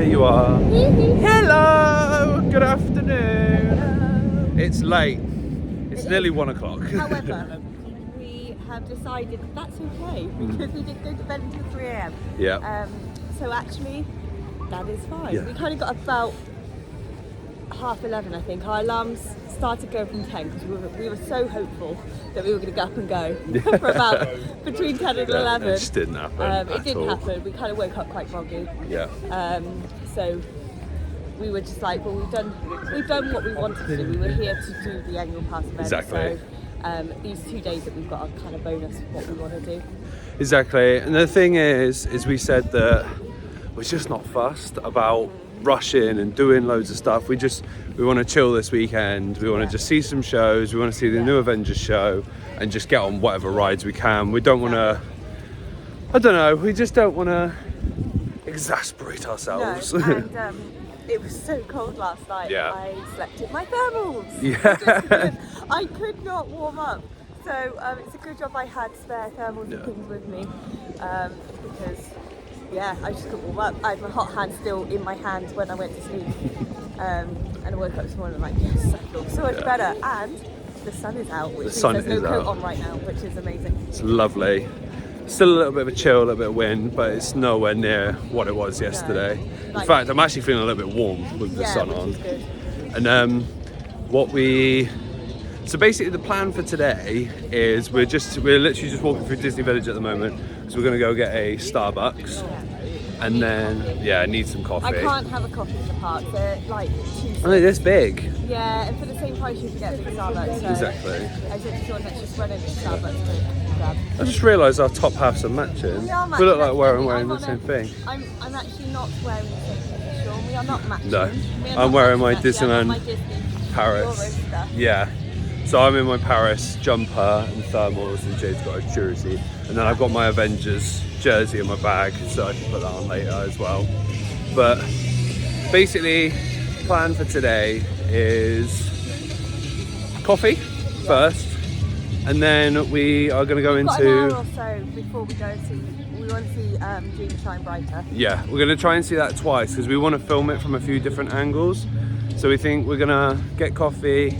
Here you are. Hello! Good afternoon. Hello. It's late. It's nearly 1 o'clock. However, we have decided that's okay because we did go to bed until 3 a.m. Yeah. So actually, that is fine. Yeah. We kind of got about 11:30, I think. Our alarms started going from 10 because we were so hopeful that we were going to get up and go for about between 10 and 11. It just didn't happen. It didn't all. happen. We kind of woke up quite groggy. Yeah. So we were just like, well, we've done what we wanted to do. We were here to do the annual pass event. Exactly. So these 2 days that we've got are kind of bonus what we want to do. Exactly. And the thing is we said that we're just not fussed about rushing and doing loads of stuff. We want to chill this weekend. We want to just see some shows. We want to see the new Avengers show and just get on whatever rides we can. We don't want to, I don't know, we just don't want to exasperate ourselves. No, and it was so cold last night. Yeah. I slept in my thermals. Yeah. I could not warm up. So it's a good job I had spare thermals and things with me because yeah, I just couldn't warm up. I had my hot hand still in my hand when I went to sleep. And I woke up this morning and I'm like, yes, I feel so much better. And the sun is out, which means there's no coat on right now, which is amazing. It's lovely. Still a little bit of a chill, a little bit of wind, but it's nowhere near what it was yesterday. No. In fact, I'm actually feeling a little bit warm with the sun on. Is good. And so basically the plan for today is we're literally just walking through Disney Village at the moment. So we're going to go get a Starbucks and then, I need some coffee. I can't have a coffee in the park, they're like too Oh, they're this big. Yeah, and for the same price you can get a big Starbucks. So Exactly. I said to Sean, let's just run into Starbucks to grab. I just realised our top halves are matching. We are matching. We look like we're wearing I'm the on same thing. I'm actually not wearing the same thing, Sean. We are not matching. No, We are I'm not wearing my matching, actually. I'm in Disneyland my Disney Paris. Euro stuff. Yeah. So I'm in my Paris jumper and thermals, and Jade's got a jersey, and then I've got my Avengers jersey in my bag, so I can put that on later as well. But basically, plan for today is coffee first, and then we are going to go We've got an hour into. or so before we go and see. We want to see Dream Shine Brighter. Yeah, we're going to try and see that twice because we want to film it from a few different angles. So we think we're going to get coffee,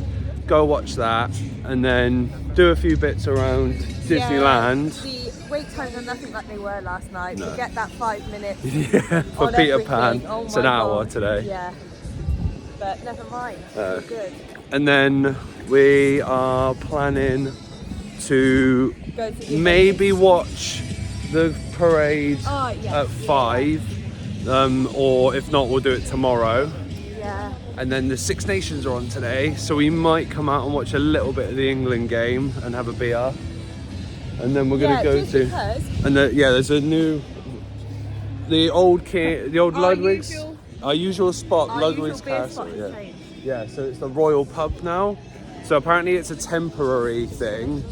go watch that, and then do a few bits around Disneyland. Yeah, the wait times are nothing like they were last night. No. Forget that 5 minutes. Yeah, for on Peter everything. Pan, Oh it's an my hour God. today. Yeah, but never mind. It's good. And then we are planning to Go to the maybe watch the parade yes. at 5, or if not, we'll do it tomorrow. Yeah. And then the Six Nations are on today, so we might come out and watch a little bit of the England game and have a beer. And then we're gonna go just to, because and there's a new, the old Ludwig's, our usual spot, Ludwig's Castle. Yeah, so it's the Royal Pub now. So apparently it's a temporary thing,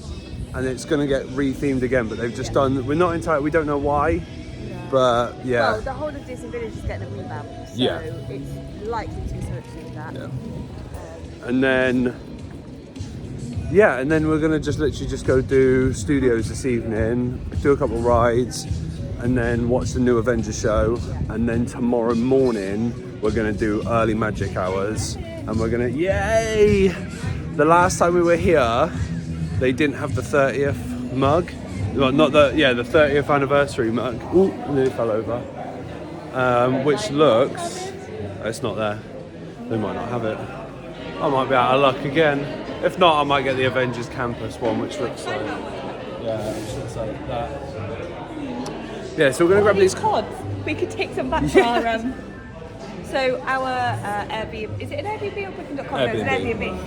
and it's gonna get re-themed again. But they've just done. We're not entirely. We don't know why, but yeah. Well, the whole of Disney Village is getting a revamp, so it's likely to be something to do with that. Yeah. And then we're gonna just literally go do studios this evening, do a couple of rides, and then watch the new Avengers show. And then tomorrow morning we're gonna do early magic hours, and we're gonna yay! The last time we were here, they didn't have the 30th mug. Well, not the 30th anniversary mug. Ooh, I nearly fell over. Which looks, it's not there. They might not have it. I might be out of luck again. If not, I might get the Avengers Campus one, which looks like, which looks like that. Yeah, so we're gonna grab these pods. We could take them back to our So our Airbnb, is it an Airbnb or Booking.com? No, it's an Airbnb.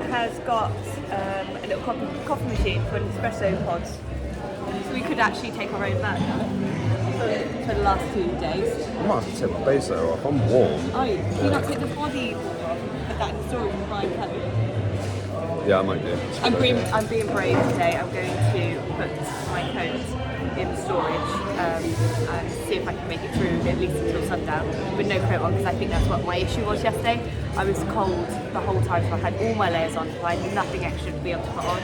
Has got a little coffee machine for espresso pods. So we could actually take our own back for the last 2 days. I might have to take my base layer off. I'm warm. Oh, do you not take the body off? Put that in the storage and buy a coat? Yeah, I might do. I'm being brave today. I'm going to put my coat in storage and see if I can make it through at least until sundown with no coat on, because I think that's what my issue was yesterday. I was cold the whole time, so I had all my layers on, so I had nothing extra to be able to put on.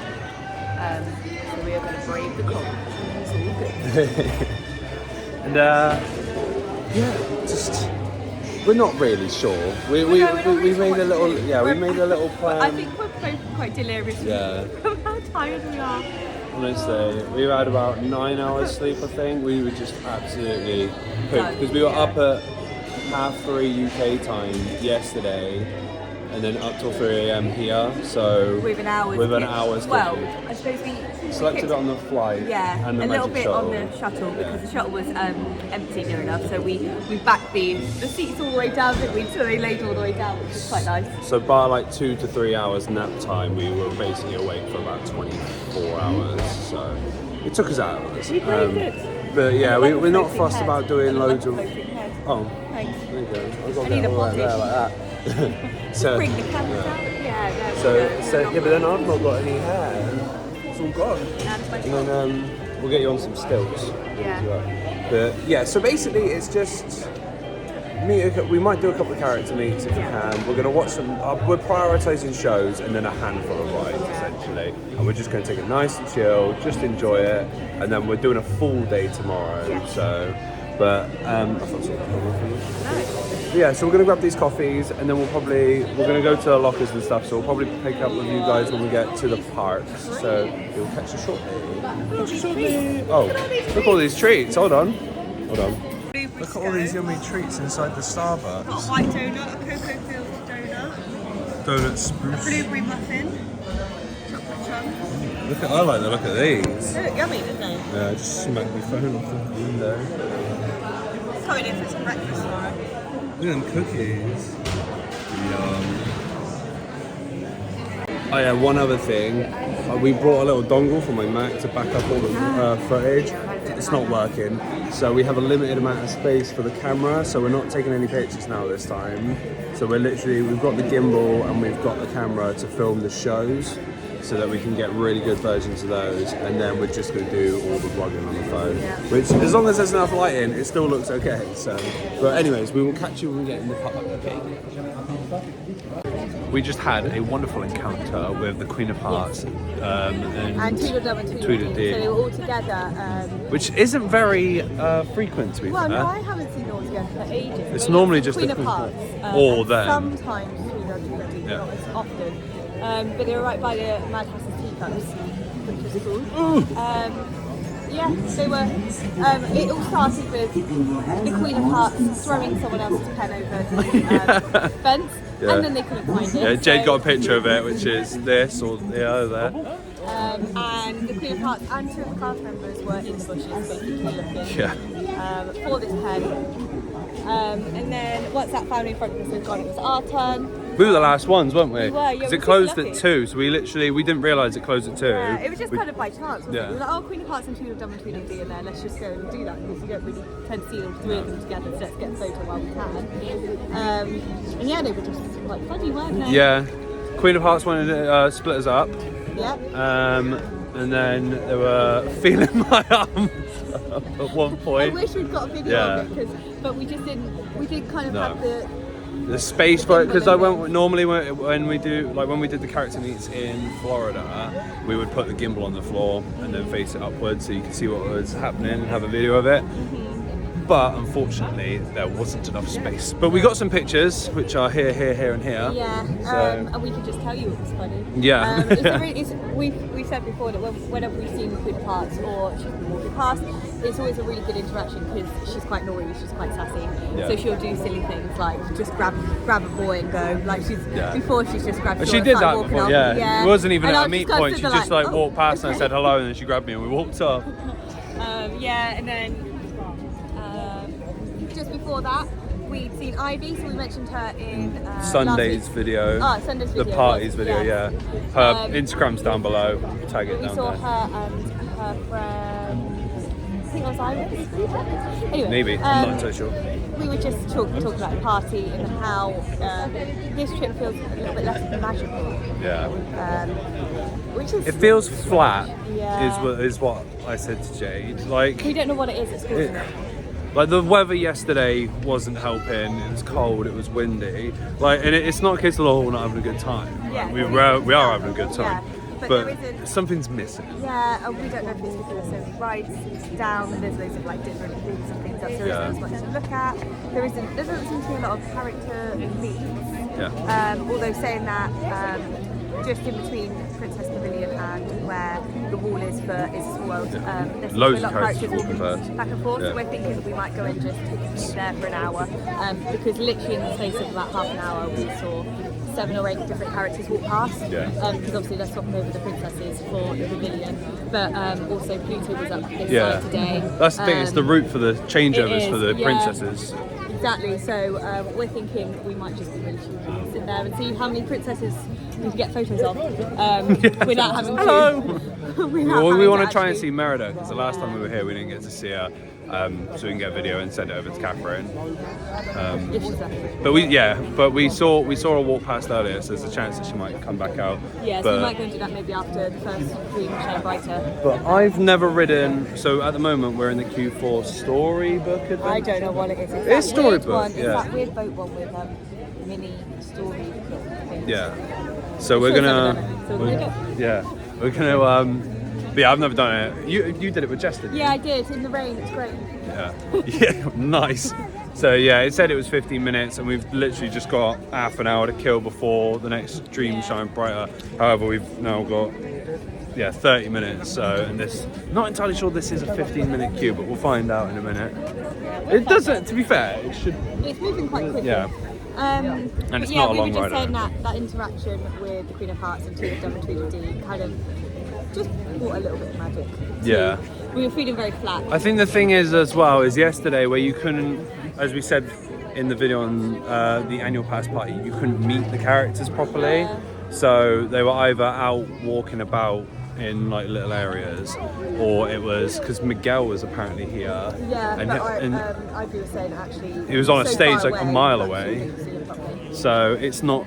So we are going to brave the cold. It's all good. And just We're not really sure. We made a little we made a little plan. I think we're both quite delirious from how tired we are. Honestly, we had about 9 hours sleep. I think we were just absolutely pooped because we were up at 3:30 UK time yesterday, and then up till 3 AM here. So with an hour's well, I suppose we slept a bit on the flight. Yeah, and the a little magic bit shuttle. on the shuttle because the shuttle was empty near enough. So we backed the seats all the way down, didn't we? So they laid all the way down, which was quite nice. So by like 2 to 3 hours nap time, we were basically awake for about 24 hours. So it took us hours. But yeah, we're not fussed about doing loads of. Oh, thanks. There you go. I've got I to need get a all that there like that. So bring the camera down. Yeah, yeah, but then I've not got any hair. It's all gone. And then we'll get you on some stilts. Yeah. But yeah, so basically it's just we might do a couple of character meets if we can. We're going to watch some. We're prioritising shows and then a handful of rides essentially, and we're just going to take it nice and chill, just enjoy it, and then we're doing a full day tomorrow. Yeah. So, but that's not sort of problem for you. Yeah, so we're going to grab these coffees and then we're going to go to the lockers and stuff, so we'll probably pick up with you guys when we get to the parks, so you'll catch us shortly. Oh, look at all these treats, hold on. Look at all these yummy treats inside the Starbucks. Got a white donut, a cocoa-filled donut, Donut a spruce. blueberry muffin, chocolate chunk. I like the look of these. They look yummy, don't they? Yeah, I just smacked my phone off the window. Coming in for some breakfast tomorrow. Look at them cookies. Yum. Oh yeah, one other thing. We brought a little dongle for my Mac to back up all the footage. It's not working, so we have a limited amount of space for the camera, so we're not taking any pictures now this time. So we've got the gimbal and we've got the camera to film the shows so that we can get really good versions of those, and then we're just going to do all the vlogging on the phone, which as long as there's enough lighting it still looks okay. So, but anyways, we will catch you when we get in the park, okay? We just had a wonderful encounter with the Queen of Hearts and Tweedledum and Tweedledee. So they were all together. Which isn't very frequent, to be fair. Well, no, I haven't seen them all together for ages. It's normally just Queen the of Queen Hearts. or them. Sometimes Tweedledum and Tweedledee, not as often. But they were right by the Madhouse's teacups, which was cool. Yeah, they were. It all started with the Queen of Hearts throwing someone else's pen over the fence, and then they couldn't find it. Yeah, Jade got a picture of it, which is this or the other there. And the Queen of Hearts and 2 of the cast members were in the bushes, basically looking for this pen. And then once that family in front of us had gone, it was our turn. We were the last ones, weren't we? We were, yeah. Because we it closed lucky. at 2, so we didn't realise it closed at 2. Yeah, it was just kind of by chance, wasn't it? Yeah. We were like, oh, Queen of Hearts and Tweedledum and Tweedledee in there, let's just go and do that, because you don't really tend to see all 3 of them together, so let's get a photo while we can. And yeah, they were just like funny, weren't they? Yeah. Queen of Hearts wanted to split us up. Yep. And then they were feeling my arms at one point. I wish we'd got a video of it, but we just didn't. We did kind of have the space for it, because normally when we did the character meets in Florida, we would put the gimbal on the floor and then face it upwards so you could see what was happening and have a video of it. But unfortunately, there wasn't enough space. But we got some pictures, which are here, and here. Yeah, and we can just tell you it was funny. Yeah. We've said before that whenever we've seen Queen of Hearts or she's been walking past, it's always a really good interaction because she's quite naughty, she's quite sassy. Yeah. So she'll do silly things like just grab a boy and go. Like before she's just grabbed. She did that before. Yeah. It wasn't even at a meet point. She just walked past and I said hello, and then she grabbed me and we walked off. And then. Just before that, we'd seen Ivy, so we mentioned her in Sunday's video. Sunday's video. The parties video, yeah. Her Instagram's down below. Tag it down there. We saw her and her friend, I think it was Iris. Anyway, maybe, I'm not so sure. We were just talking about the party and how this trip feels a little bit less magical. Yeah. Which is. It feels flat. Yeah. Is what I said to Jade. Like. We don't know what it is. It's causing it. Like the weather yesterday wasn't helping. It was cold. It was windy. Like, and it's not a case of we're not having a good time. Yeah. We are having a good time. but but there isn't. something's missing. Yeah, and we don't know if it's because there's so many rides down and there's loads of like different things and things up, so there isn't as much to look at. There doesn't seem to be a lot of character meets. Yeah. Although saying that, just in between Princess Pavilion and where the wall is for It's a Small World, there's Loads a of lot of characters characters walking back and forth, Yeah. so we're thinking that we might go and just be there for an hour, because literally in the space of about half an hour we saw 7 or 8 different characters walk past, Yeah. because obviously they're swapping over the princesses for the pavilion, but also Pluto was up this Yeah. side today. That's the thing, it's the route for the changeovers It is, for the yeah. princesses. Exactly, so we're thinking we might just be really cheeky and sit there and see how many princesses we can get photos of without having to. Hello! without Well, we having want to try and actually- see Merida, because the last time we were here we didn't get to see her, so we can get a video and send it over to Catherine. If she's there. But we saw her walk past earlier, so there's a chance that she might come back out. Yeah, so but, we might go and do that maybe after the first Dream Shine Brighter. But I've never ridden, so at the moment we're in the queue for Storybook Adventure. I don't know what it is. It's that weird Storybook, one. yeah. It's that weird boat one with mini story things. Yeah. So we're Sure, it's gonna. never done it, so we're gonna go. Yeah. We're gonna. But yeah, I've never done it. You did it with Jess, didn't you? Yeah, I did, in the rain, it's great. Yeah. Yeah. Nice. So yeah, it said it was 15 minutes, and we've literally just got half an hour to kill before the next Dream Shine Brighter. However, we've now got 30 minutes. So, and this, not entirely sure this is a 15-minute queue, but we'll find out in a minute. It doesn't. To be fair, it should. It's moving quite quickly. Yeah. And it's not a long we were ride, just saying I that interaction with the Queen of Hearts and Two of Dumb and Tweedledee kind of just brought a little bit of magic. Yeah. We were feeling very flat. I think the thing is as well is yesterday where you couldn't, as we said in the video on the annual pass party, you couldn't meet the characters properly. Yeah. So they were either out walking about in like little areas, or it was because Miguel was apparently here. Yeah, and, but Ivy was saying actually he was on a so stage far like a away, mile that away. you couldn't see him properly. So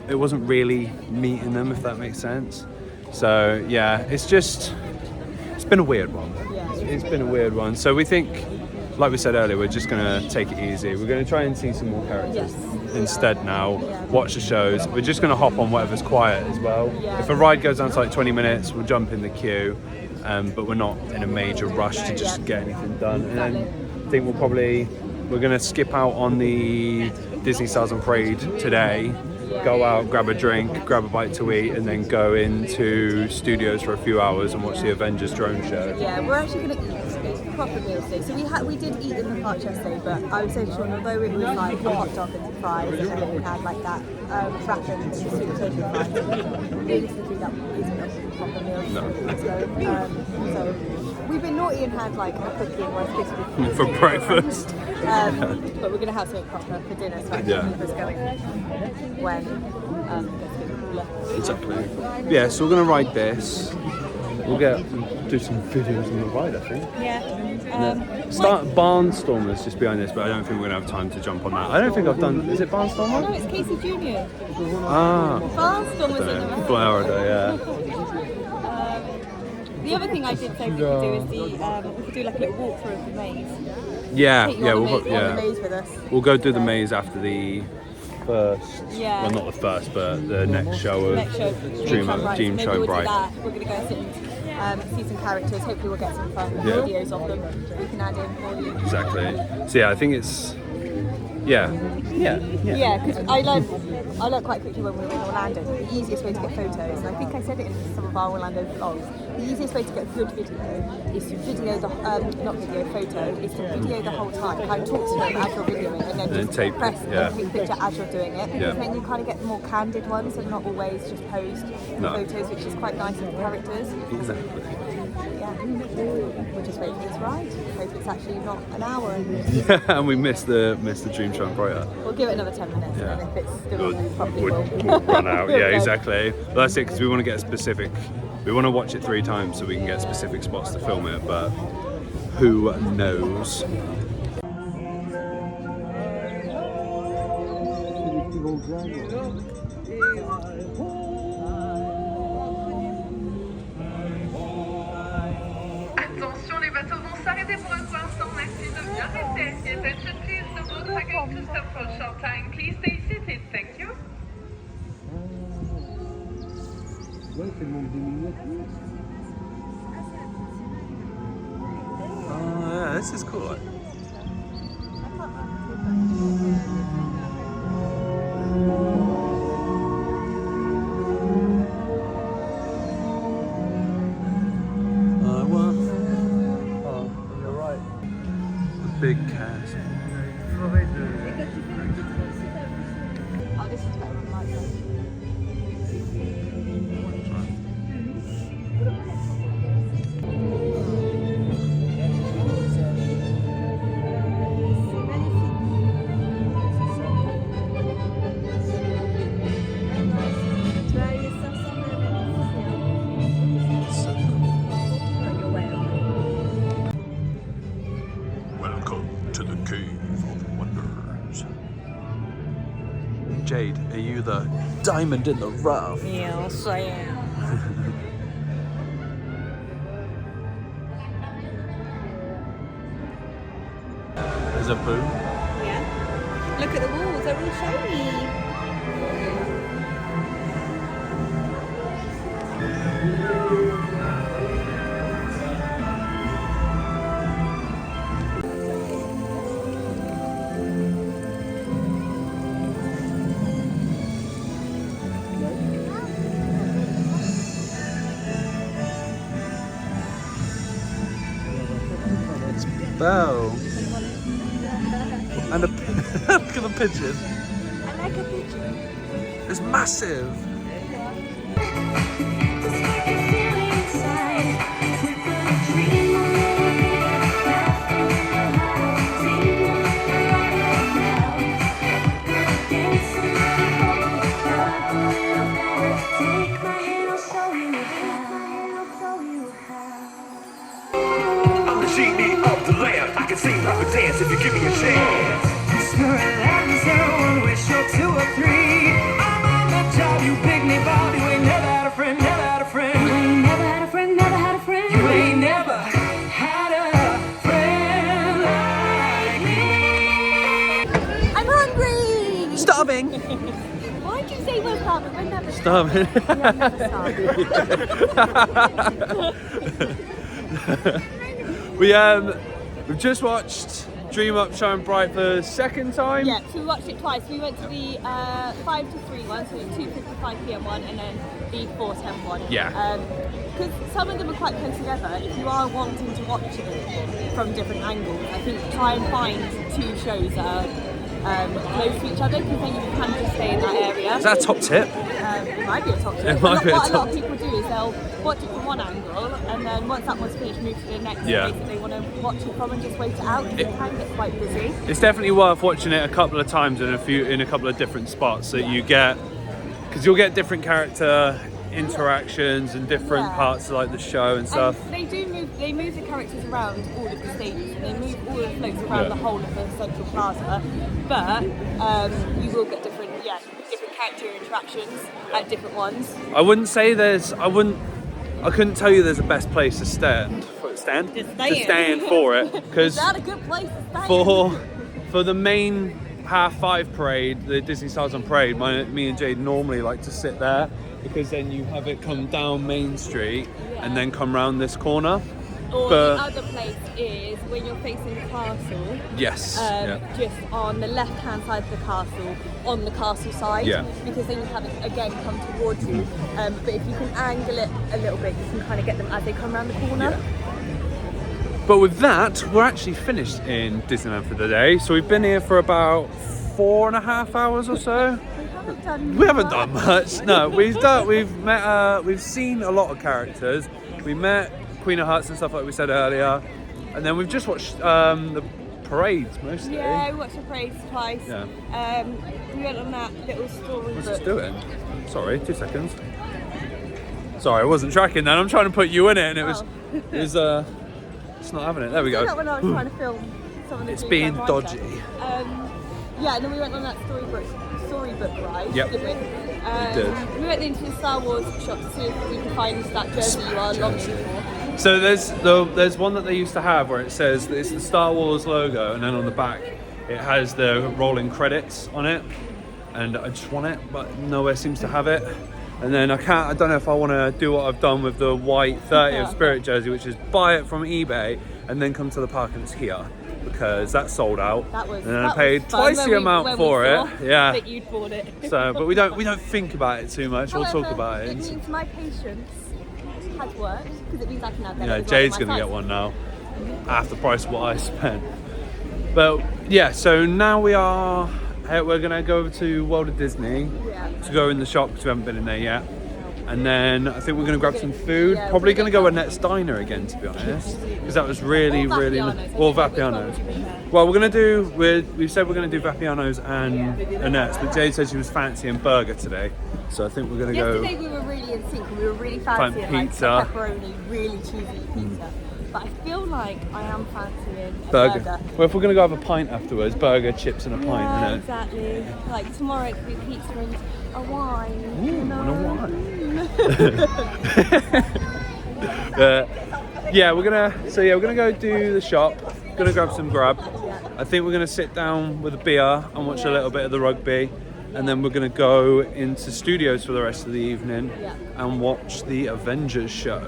it wasn't really meeting them, if that makes sense. So yeah, it's been a weird one. Yeah. It's been a weird one. So we think, like we said earlier, we're just gonna take it easy. We're gonna try and see some more characters instead now. Yeah. Watch the shows. We're just gonna hop on whatever's quiet as well. Yeah. If a ride goes down to like 20 minutes, we'll jump in the queue. But we're not in a major rush to just get anything done. And then I think we're gonna skip out on the Disney Stars on Parade today. Go out, grab a drink, grab a bite to eat, and then go into studios for a few hours and watch the Avengers drone show. Yeah, we're actually going to eat a proper meal today. So we did eat in the park yesterday, but I would say, Sean, although it was like a hot dog and some fries, and then we had like that wrap and sweet potato fries, realistically that isn't a proper meal. No. So we've been naughty and had like a cookie and Rice Krispies For breakfast. but we're going to have something proper for dinner, so actually keep us going when it gets a bit cooler. Exactly. Yeah, so we're gonna ride this. We'll do some videos on the ride, I think. Yeah. Barnstormer's just behind this, but I don't think we're gonna have time to jump on that. I don't think I've done. Is it Barnstormer? No, it's Casey Jr. Ah. Barnstorm was in the Florida, yeah. The other thing I did say we could do is we could do like a little walkthrough of the maze. Yeah, Take you yeah, on we'll the maze with us. We'll go do the maze after the first. Yeah. Well, not the first, but the next show of Next show, Dream Maybe Show we'll Bright. do that. We're gonna go sit and see some characters. Hopefully, we'll get some fun videos of them that we can add in for you. Exactly. So yeah, I think it's. Yeah, because I learned quite quickly when we were in Orlando that the easiest way to get photos, and I think I said it in some of our Orlando vlogs, the easiest way to get a good video is to video the photo is to video the whole time, kind of talk to them as you're videoing, and then just tape press it, yeah. a quick picture as you're doing it, because Yeah. then you kind of get more candid ones and not always just posed No. photos, which is quite nice of the characters. exactly. Yeah, we'll just wait for this ride. Hope it's actually not an hour. And Yeah, and we missed the Dream Show Brighter. we'll give it another 10 minutes, Yeah. and then if it's still probably We'll run out. We'll Yeah, go. exactly. But that's it, because we want to get specific. We want to watch it 3 times so we can get specific spots to film it. But who knows? Attention, les bateaux vont s'arrêter pour un court instant. Merci de bien rester. The attention please, the boats are going to stop for a short time. Please stay seated. Thank you. Oh yeah, this is cool. Big cast. Oh, this is better than my place. Welcome to the Cave of Wonders. Jade, are you the diamond in the rough? Yes, I am. There's a boo. Yeah. Look at the walls, they're all shiny. Bell. And a look at the pigeon. I like a pigeon. It's massive. I can sing like a dance if you give me a chance. Whisper and 01, wish you're 2 or 3. I'm on the job, you pick me, Bob. You ain't never had a friend, never had a friend. You ain't never had a friend, never had a friend. You ain't never had a friend like me. I'm hungry! Starving. Why did you say we're starving? We're never Starving. We are never starving. We've just watched Dream Up Shine Bright for the second time. Yeah, so we watched it twice. We went to the 5 to 3 one, so the 2:55 PM one, and then the 4:10 one. Yeah. Because some of them are quite close together. If you are wanting to watch it from different angles, I think try and find 2 shows that are close to each other, because then you can just stay in that area. Is that a top tip? It might be a top tip. It might be a What a top lot of people do is they'll watch it from one angle, and then once that one's finished, move to the next Yeah. place that they want to watch it from, and just wait it out. It can get quite busy. It's definitely worth watching it a couple of times in a couple of different spots that you get, because you'll get different character interactions and different Yeah. parts of like the show and stuff. And they move the characters around all of the stages, and they move all of the floats around the whole of the central plaza. But you will get different character interactions at different ones. I wouldn't say I couldn't tell you there's a best place to stand for it, because Is that a good place to stand? for the main 5:30 parade, the Disney Stars on Parade, me and Jade normally like to sit there, because then you have it come down Main Street and then come round this corner. Or But- the other place is when you're facing the castle. Yes. Just on the left-hand side of the castle, on the castle side, Yeah. because then you have it again come towards you. But if you can angle it a little bit, you can kind of get them as they come around the corner. Yeah. But with that, we're actually finished in Disneyland for the day. So we've been here for about 4.5 hours or so. We haven't done much. No, we've seen a lot of characters. We met Queen of Hearts and stuff like we said earlier, and then we've just watched the parades mostly. Yeah, we watched the parades twice. Yeah. We went on that little storybook. What's this doing? Sorry, 2 seconds. Sorry, I wasn't tracking that. I'm trying to put you in it, and it was it's not having it. There we go. Not when I was trying to film some of the It's scenes being I liked dodgy. it. Yeah, and then we went on that storybook ride. Yep. Didn't we? did. We went into the Star Wars shop to see if we could find that jersey you are longing for. So there's one that they used to have where it says it's the Star Wars logo, and then on the back it has the rolling credits on it, and I just want it, but nowhere seems to have it. And then I don't know if I want to do what I've done with the white 30th Spirit jersey, which is buy it from eBay and then come to the park and it's here, because that's sold out. And then I paid twice the amount for it. Yeah. That you'd bought it. So, but we don't think about it too much. We'll talk about it. It means my patience has worked, because it means I can now get it. Jade's gonna get one now, half the price of what I spent. But yeah, so now we're gonna go over to World of Disney to go in the shop, because we haven't been in there yet. And then I think we're gonna grab some food. Probably gonna go Annette's Diner again, to be honest, because that was really or Vapiano's. Well, we've said we're gonna do Vapiano's and Annette's, but Jade said she was fancying burger today, so I think we're gonna go. Yesterday we were really in sync, and we were really fancying pizza, like pepperoni, really cheesy pizza. But I feel like I am fancying a burger. Well, if we're gonna go have a pint afterwards, burger, chips, and a pint, innit? Exactly. Like tomorrow it could be pizza and a wine. Ooh, and a wine. Yeah, we're gonna go do the shop. Gonna grab some grub. I think we're gonna sit down with a beer and watch a little bit of the rugby, and then we're gonna go into studios for the rest of the evening and watch the Avengers show,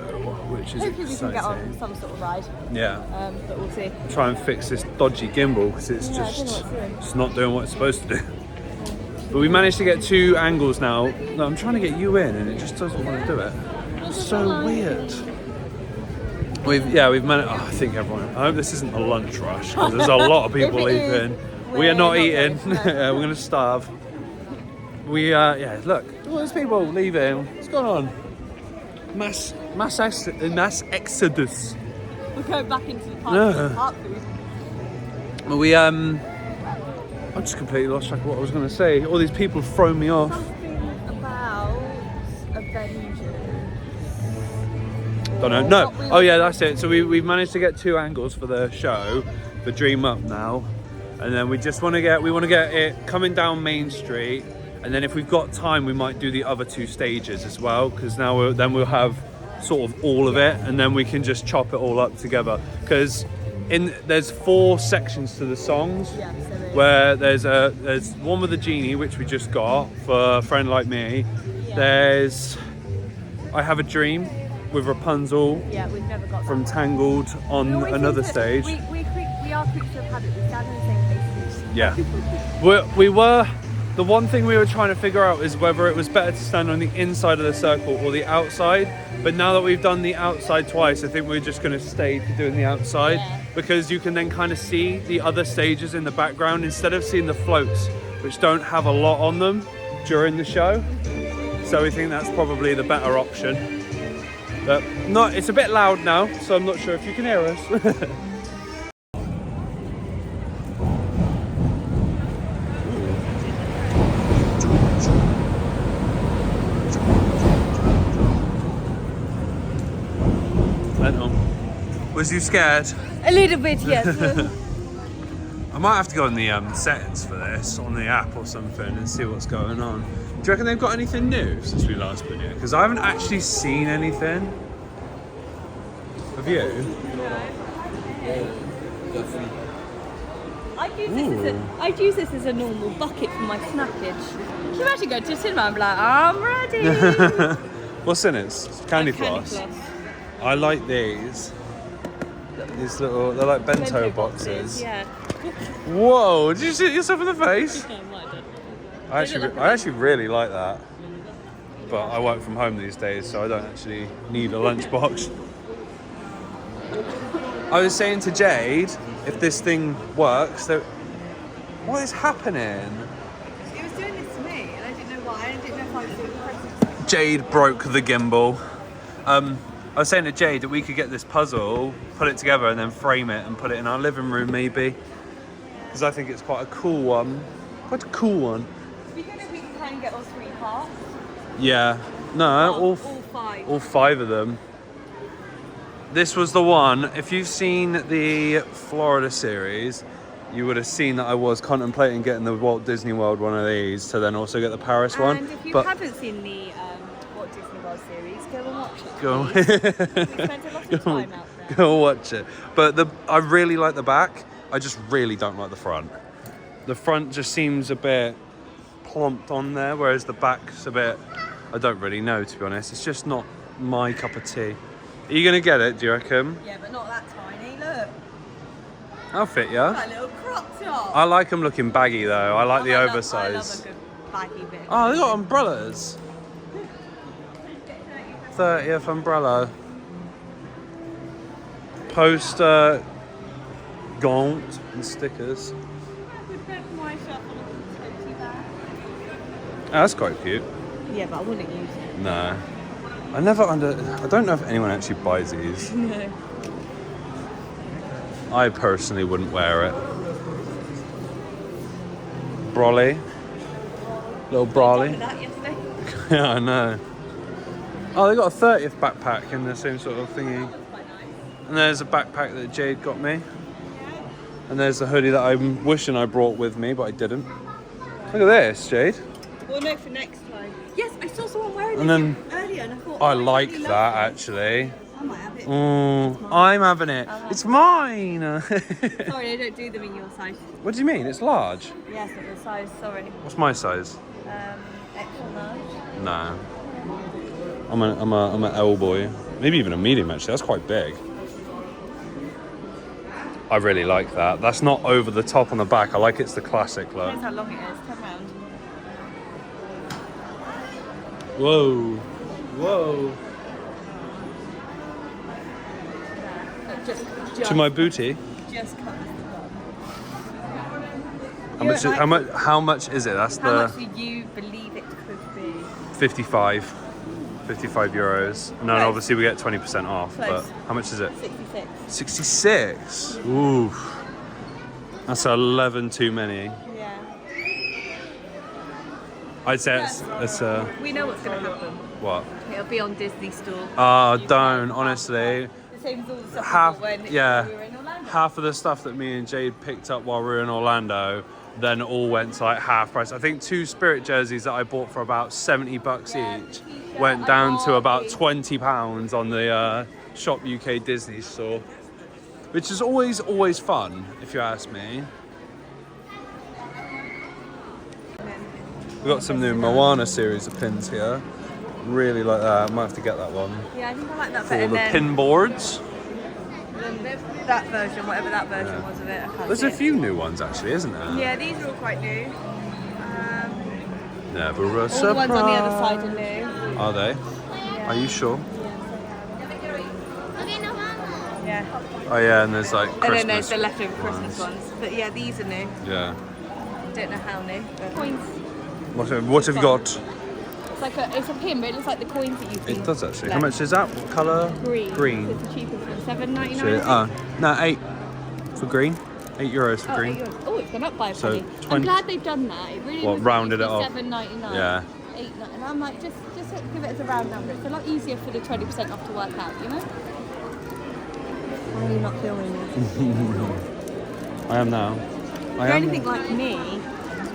which is hopefully exciting. we can get on some sort of ride. Yeah. But we'll see. Try and fix this dodgy gimbal, because it's just not doing what it's supposed to do. But we managed to get 2 angles now. No, I'm trying to get you in and it just doesn't want to do it. It's so weird. We've managed. I think everyone. I hope this isn't a lunch rush, because there's a lot of people leaving. We are not eating. We're going to starve. Look, all these people leaving. What's going on? Mass exodus. We're going back into the park food. I just completely lost track of what I was going to say. All these people have thrown me off. Something about Avengers. Don't know. No. Oh yeah, that's it. So we've managed to get 2 angles for the show, the Dream Up now, and then we want to get it coming down Main Street, and then if we've got time, we might do the other 2 stages as well, because now we'll have sort of all of it, and then we can just chop it all up together. Because there's 4 sections to the songs. Yeah, where there's one with the genie, which we just got for a friend like me. Yeah. There's I Have a Dream with Rapunzel. Yeah, we've never got from Tangled on another stage. We are creatures of habit. We stand in the same places. Yeah. we were. The one thing we were trying to figure out is whether it was better to stand on the inside of the circle or the outside. But now that we've done the outside twice, I think we're just going to stay doing the outside, because you can then kind of see the other stages in the background instead of seeing the floats, which don't have a lot on them during the show. So we think that's probably the better option. But it's a bit loud now, so I'm not sure if you can hear us. Was you scared? A little bit, yes. I might have to go on the settings for this on the app or something and see what's going on. Do you reckon they've got anything new since we last been here? Because I haven't actually seen anything. Have you? I'd use this as a normal bucket for my snackage. Can you imagine going to the cinema and be like, I'm ready? What's in it? Candy floss. I like these. These little, they're like bento boxes. Yeah. Whoa, did you shoot yourself in the face? Yeah, I might have done. I actually really like that. But I work from home these days, so I don't actually need a lunchbox. I was saying to Jade, if this thing works, that what is happening? It was doing this to me, and I didn't know why. I didn't know if I was doing the process. Jade broke the gimbal. I was saying to Jade that we could get this puzzle, put it together, and then frame it and put it in our living room, maybe. Because I think it's quite a cool one. Quite a cool one. We don't know if we can try and get all 3 parts. Yeah. No, all 5. All 5 of them. This was the one. If you've seen the Florida series, you would have seen that I was contemplating getting the Walt Disney World one of these to then also get the Paris one. And if you haven't seen the Walt Disney World series, go and watch it. Go. We spent a lot of time out there. Go watch it. But I really like the back. I just really don't like the front. The front just seems a bit plumped on there, whereas the back's a bit I don't really know, to be honest. It's just not my cup of tea. Are you going to get it, do you reckon? Yeah, but not that tiny. Look. I'll fit ya. That little crop top. I like them looking baggy though. I like the I love oversize. a good baggy bit. Oh, they got umbrellas. 30th umbrella. Poster, gaunt, and stickers. Oh, that's quite cute. Yeah, but I wouldn't use it. No. I don't know if anyone actually buys these. No. I personally wouldn't wear it. Brolly. Little brolly. That yesterday. Yeah, I know. Oh, they got a 30th backpack in the same sort of thingy. And there's a backpack that Jade got me. And there's the hoodie that I'm wishing I brought with me, but I didn't. Look at this, Jade. Well, no, for next time. Yes, I saw someone wearing And then earlier, and I thought. I oh, like really that love actually. I might have it. I'm having it. It's mine. Sorry, I don't do them in your size. What do you mean? It's large. Yes, not your size. Sorry. What's my size? Extra large. No. I'm an L boy. Maybe even a medium actually. That's quite big. I really like that. That's not over the top on the back. I like it's the classic look. Depends how long it is. Turn round. Whoa. Whoa. Just To my booty. Just covers the bottom. How much is it? That's How the much do you believe it could be? 55 euros. And then Close. obviously we get 20% off. Close. But how much is it? 66. 66. Ooh. That's 11 too many. Yeah. I'd say it's We know what's going to happen. what? It'll be on Disney Store. Oh, don't, honestly. The same as all the stuff Half, when we yeah, were in Orlando. half of the stuff that me and Jade picked up while we were in Orlando then all went to like half price. I think 2 Spirit jerseys that I bought for about 70 bucks each went down to about £20 on the Shop UK Disney Store, which is always fun if you ask me. We've got some new Moana series of pins here. Really like that. I might have to get that one. Yeah, I think I like that For better. the pin boards. That version, whatever that version was of it. I can't There's see a it. few new ones actually, isn't there? Yeah, these are all quite new. Never a All surprise. the ones on the other side are new. Are they? Are you sure? Yeah. Oh yeah, and there's like Christmas. And then there's the leftover Christmas ones. But yeah, these are new. Yeah. Don't know how new. But coins. What have you got? It's like it's a pin, but it looks like the coins that you've It does actually. How much is that? What colour? Green. Green. It's the cheapest one. $7.99. So, no, 8 for green. €8 for green. €8. Oh, it's gone up by a So, penny. 20 I'm glad they've done that. It really What, was rounded it off? $7.99. Yeah. $8.99. And I'm like, just give it as a round number. It's a lot easier for the 20% off to work out, you know? Why are you not filming me? I am now. If you're anything like me,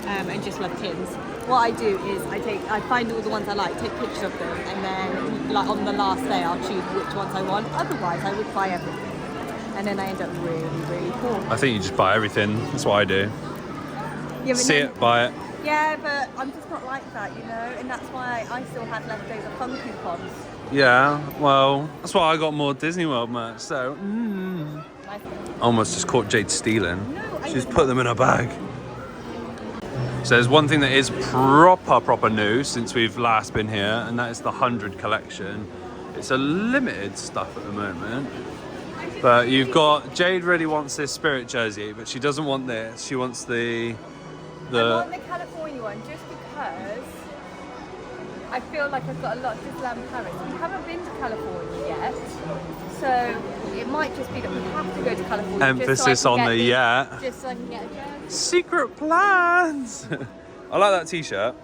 and just love pins, what I do is I find all the ones I like, take pictures of them, and then like on the last day I'll choose which ones I want. Otherwise I would buy everything. And then I end up really, really poor. I think you just buy everything. That's what I do. Yeah, but See then- it, buy it. Yeah, but I'm just not like that, you know? And that's why I still had leftover fun coupons. Yeah, well, that's why I got more Disney World merch, so... Almost just caught Jade stealing. No, I She's didn't. put them in her bag. So there's one thing that is proper new since we've last been here, and that is the 100 collection. It's a limited stuff at the moment. But you've got... Jade really wants this Spirit jersey, but she doesn't want this. She wants I want the California one just because I feel like I've got a lot of Disneyland Paris. We haven't been to California yet, so it might just be that we have to go to California. Emphasis just so I on can the get yet. Just so I can get a jersey. Secret plans! I like that t-shirt.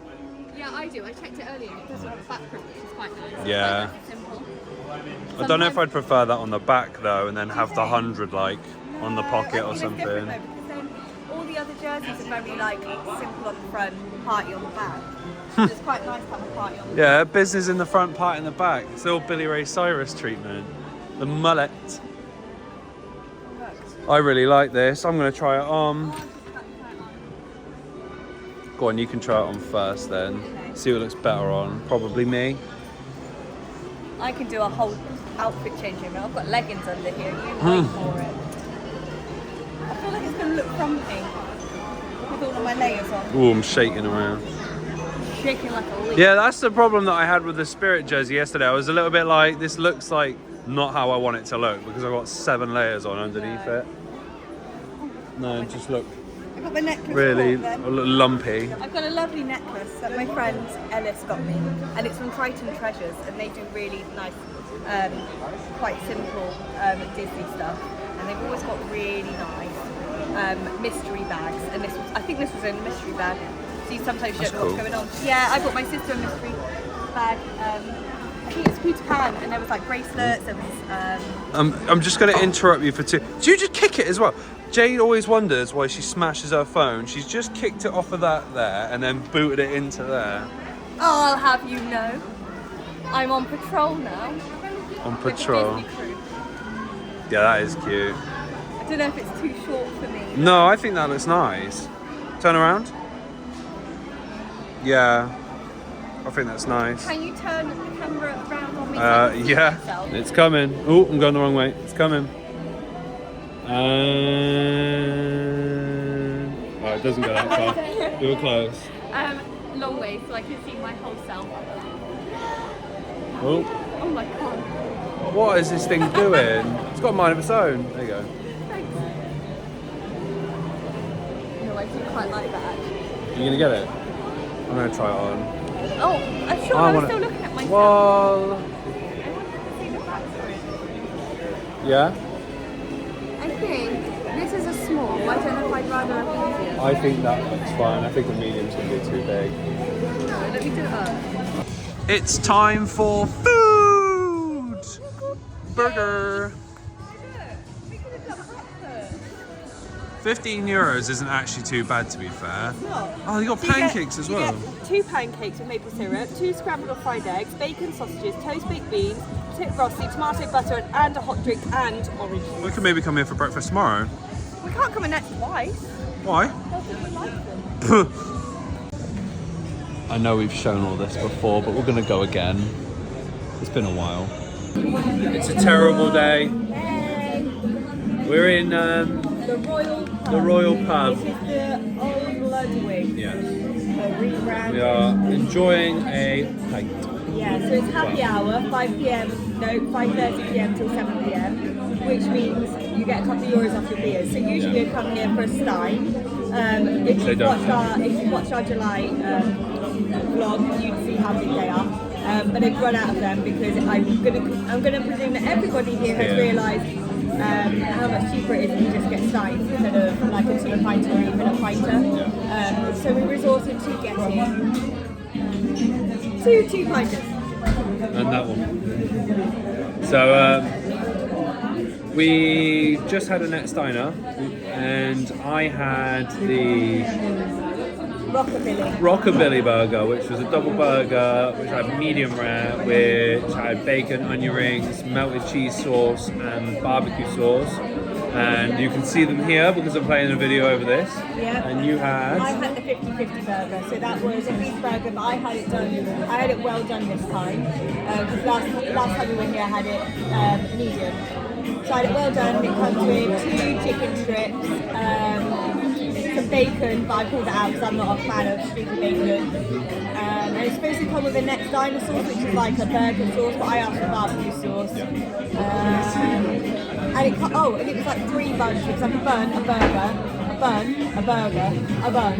Yeah, I do. I checked it earlier and it doesn't have a back print, which is quite nice. Yeah. It's quite simple. I don't know if I'd prefer that on the back though, and then have the 100 like on the I pocket think or it's something. different, though, because then all the other jerseys are very like simple on the front, party on the back. So it's quite nice to have a party on the Yeah, business in the front, part in the back. It's all Billy Ray Cyrus treatment. The mullet. back. I really like this. I'm going to try it on. Go on, you can try it on first then. See what looks better on. Probably me. I can do a whole outfit change room. I've got leggings under here. You wait for it. I feel like it's going to look frumpy with all of my layers on. Ooh, I'm shaking around. Shaking like a leaf. Yeah, that's the problem that I had with the Spirit jersey yesterday. I was a little bit like, this looks like not how I want it to look because I've got 7 layers on underneath it. No, it just look I got the necklace. really on then. lumpy. I've got a lovely necklace that my friend Ellis got me, and it's from Triton Treasures, and they do really nice, quite simple Disney stuff, and they've always got really nice mystery bags. And I think this was in a mystery bag. So you sometimes don't know what's going on. Yeah, I bought my sister a mystery bag. I think it's Peter Pan, and there was like bracelets. There was. I'm just going to interrupt you for 2. Do you just kick it as well? Jade always wonders why she smashes her phone. She's just kicked it off of that there and then booted it into there. I'll have you know, I'm on patrol now. On With the patrol. Disney crew. Yeah, that is cute. I don't know if it's too short for me. No, I think that looks nice. Turn around. Yeah, I think that's nice. Can you turn the camera around on me? Yeah, it's coming. Oh, I'm going the wrong way. It's coming. Oh, it doesn't go that far. You were close. Long way so I can see my whole self. Oh, Oh my god. what is this thing doing? It's got a mind of its own. There you go. Thanks. No, I do quite like that actually. You gonna get it? I'm gonna try it on. Oh, I'm sure I was still looking at myself. Well, I wanted to see the back for it. yeah. I think this is a small. I don't know if I'd rather a medium. I think that looks fine. I think the medium's gonna be too big. No, let me do it up. It's time for food! Burger! €15 isn't actually too bad, to be fair. No. Oh, you got pancakes as well. You get 2 pancakes with maple syrup, 2 scrambled or fried eggs, bacon, sausages, toast baked beans, tip rosti, tomato butter, and a hot drink and orange juice. We can maybe come here for breakfast tomorrow. We can't come in next twice. Why? They'll think we like them. I know we've shown all this before, but we're gonna go again. It's been a while. It's a terrible day. Hey. We're in The Royal Pub. Pub. This is the old Ludwig. Yeah. Rebrand. We are enjoying a pint. Yeah, so it's happy hour, 5:30 p.m. till 7 p.m, which means you get a couple of euros off your beers. So usually you come here for a Stein. If you watched our July vlog, you'd see how big they are. But they've run out of them because I'm gonna presume that everybody here has realised how much cheaper it is if you just get Steins instead of like a 2 pinter or even a pinter. So we resorted to getting 2 pinters. And that one. So we just had Annette Steiner, and I had the Rockabilly burger, which was a double burger, which had medium rare, which had bacon, onion rings, melted cheese sauce, and barbecue sauce. And you can see them here because I'm playing a video over this. Yeah. And you had? I had the 50-50 burger, so that was a beef burger, but I had it well done this time. Because last time we were here, I had it medium. So I had it well done. It comes with 2 chicken strips, some bacon, but I pulled it out because I'm not a fan of streaky bacon. And it's supposed to come with a next diner sauce, which is like a burger sauce, but I asked for barbecue sauce. And it was like 3 buns. It was like a bun, a burger, a bun, a burger, a bun.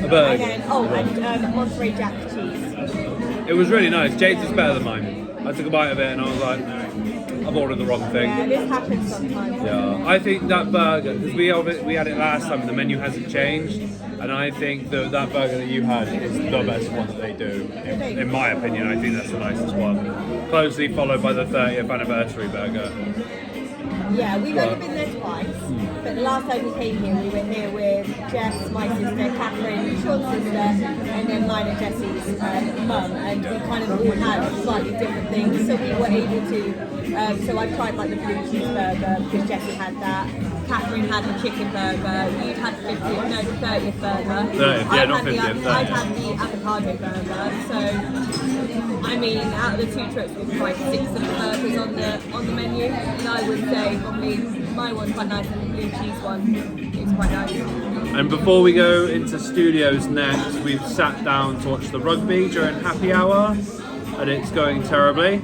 A burger. And then, Monterey Jack cheese. It was really nice. Jade's is better than mine. I took a bite of it and I was like, no, I've ordered the wrong thing. Yeah, this happens sometimes. Yeah, I think that burger, because we had it last time and the menu hasn't changed, and I think that burger that you had is the best one that they do. In my opinion, I think that's the nicest one. Closely followed by the 30th anniversary burger. Yeah, we've only been there twice, but the last time we came here, we were here with Jess, my sister, Catherine, Sean's sister, and then mine and Jessie's mum, and we kind of all had slightly different things, so we were able to, so I tried like the blue cheese burger, because Jessie had that, Catherine had the chicken burger, you'd had the 30th burger. 30th, yeah, not 50th, 30th. I'd had the avocado burger, so I mean, out of the 2 trips, we've tried 6 of the burgers on the menu, and I would say probably my one's quite nice, and the blue cheese one is quite nice. And before we go into studios next, we've sat down to watch the rugby during happy hour, and it's going terribly.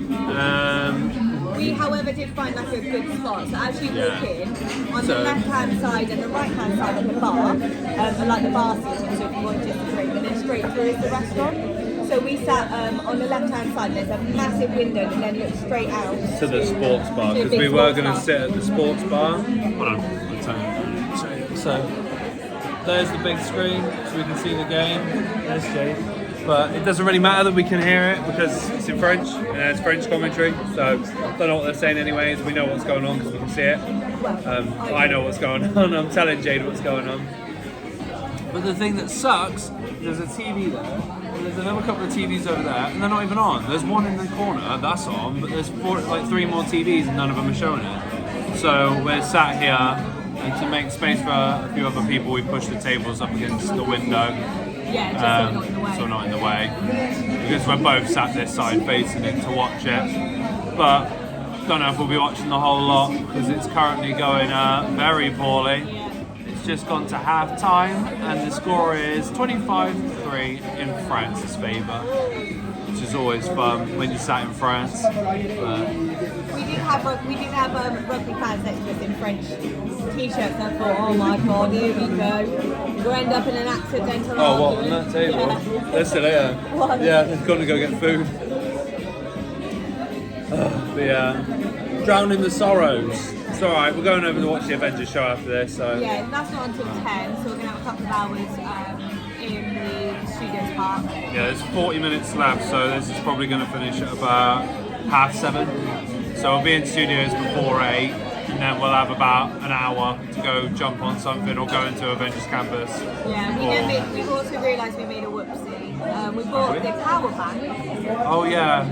We, however, did find like a good spot. So as you walk in, on the left-hand side and the right-hand side of the bar, are like the bar seating, so if you want just a drink, and then straight through is the restaurant. So we sat on the left-hand side, there's a massive window and then look straight out To the sports bar, to the because we big were sports going to bar. sit at the sports bar. Hold on, I'll tell you. So, there's the big screen, so we can see the game. There's Jade. But it doesn't really matter that we can hear it because it's in French and it's French commentary. So don't know what they're saying anyways. We know what's going on because we can see it. I know what's going on. I'm telling Jade what's going on. But the thing that sucks, there's a TV there. And there's another couple of TVs over there, and they're not even on. There's one in the corner that's on, but there's 3 more TVs and none of them are showing it. So we're sat here, and to make space for a few other people, we push the tables up against the window. Yeah, just So not in the way, because we're both sat this side facing it to watch it. But don't know if we'll be watching the whole lot because it's currently going very poorly. It's just gone to half time, and the score is 25-3 in France's favour, which is always fun when you're sat in France. But We did have rugby fans next to us in French t-shirts, and I thought, oh my god, here we go. We'll end up in an accidental oh, what, on argument. that table? Yeah. They're still here. What? Yeah, they've gone to go get food. But yeah, drowning the sorrows. It's alright, we're going over to watch the Avengers show after this, so... Yeah, that's not until 10, so we're going to have a couple of hours in the studios park. Yeah, there's 40 minutes left, so this is probably going to finish at about 7:30. So we'll be in studios before 8, and then we'll have about an hour to go jump on something or go into Avengers Campus. Yeah, we've also realised we made a whoopsie. We bought the power bank, Oh yeah,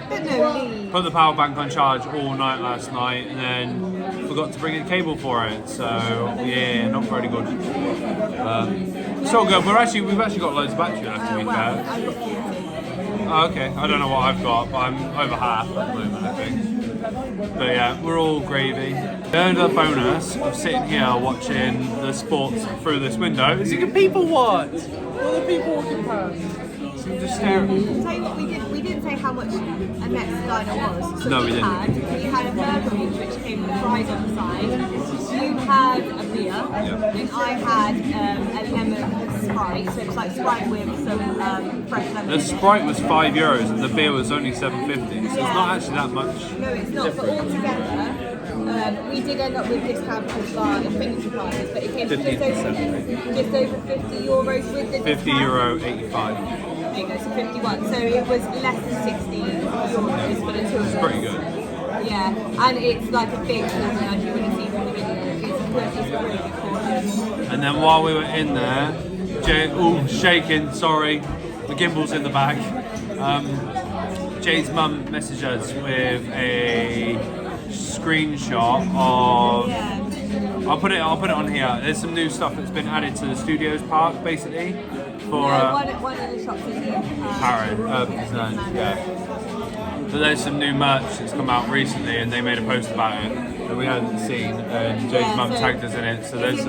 but no lead. put the power bank on charge all night last night, and then forgot to bring a cable for it. So yeah, not very good. So good. We've actually got loads of battery left, to be fair. I've got 40. Oh, okay, I don't know what I've got, but I'm over half at the moment, I think. But yeah, we're all gravy. The only bonus of sitting here watching the sports through this window is you can people watch. All the people walking past. So you just stare at them. Tell you what we didn't say how much Annette's diner was. So No, we didn't. We had a burger meat which came with fries on the side. You had a beer, and I had a lemon Sprite. So it was like Sprite with some fresh lemon. The Sprite was €5 and the beer was only $7.50, so it's not actually that much. No, it's not. But altogether, we did end up with discounts for our Infinity partners, but it came to just over €50 with the €50.85. There you go, so 51. So it was less than €60 for the two of us. It's pretty good. Yeah, and it's like a big portion, as you would have seen from the video. It's a really big portion. And then while we were in there, shaking, sorry, the gimbal's in the back. Jade's mum messaged us with a screenshot of. I'll put it on here. There's some new stuff that's been added to the studios park, basically, for one of the shops is in Paris. Yeah. But there's some new merch that's come out recently, and they made a post about it that we hadn't seen, and Jade's mum tagged us in it. So there's it's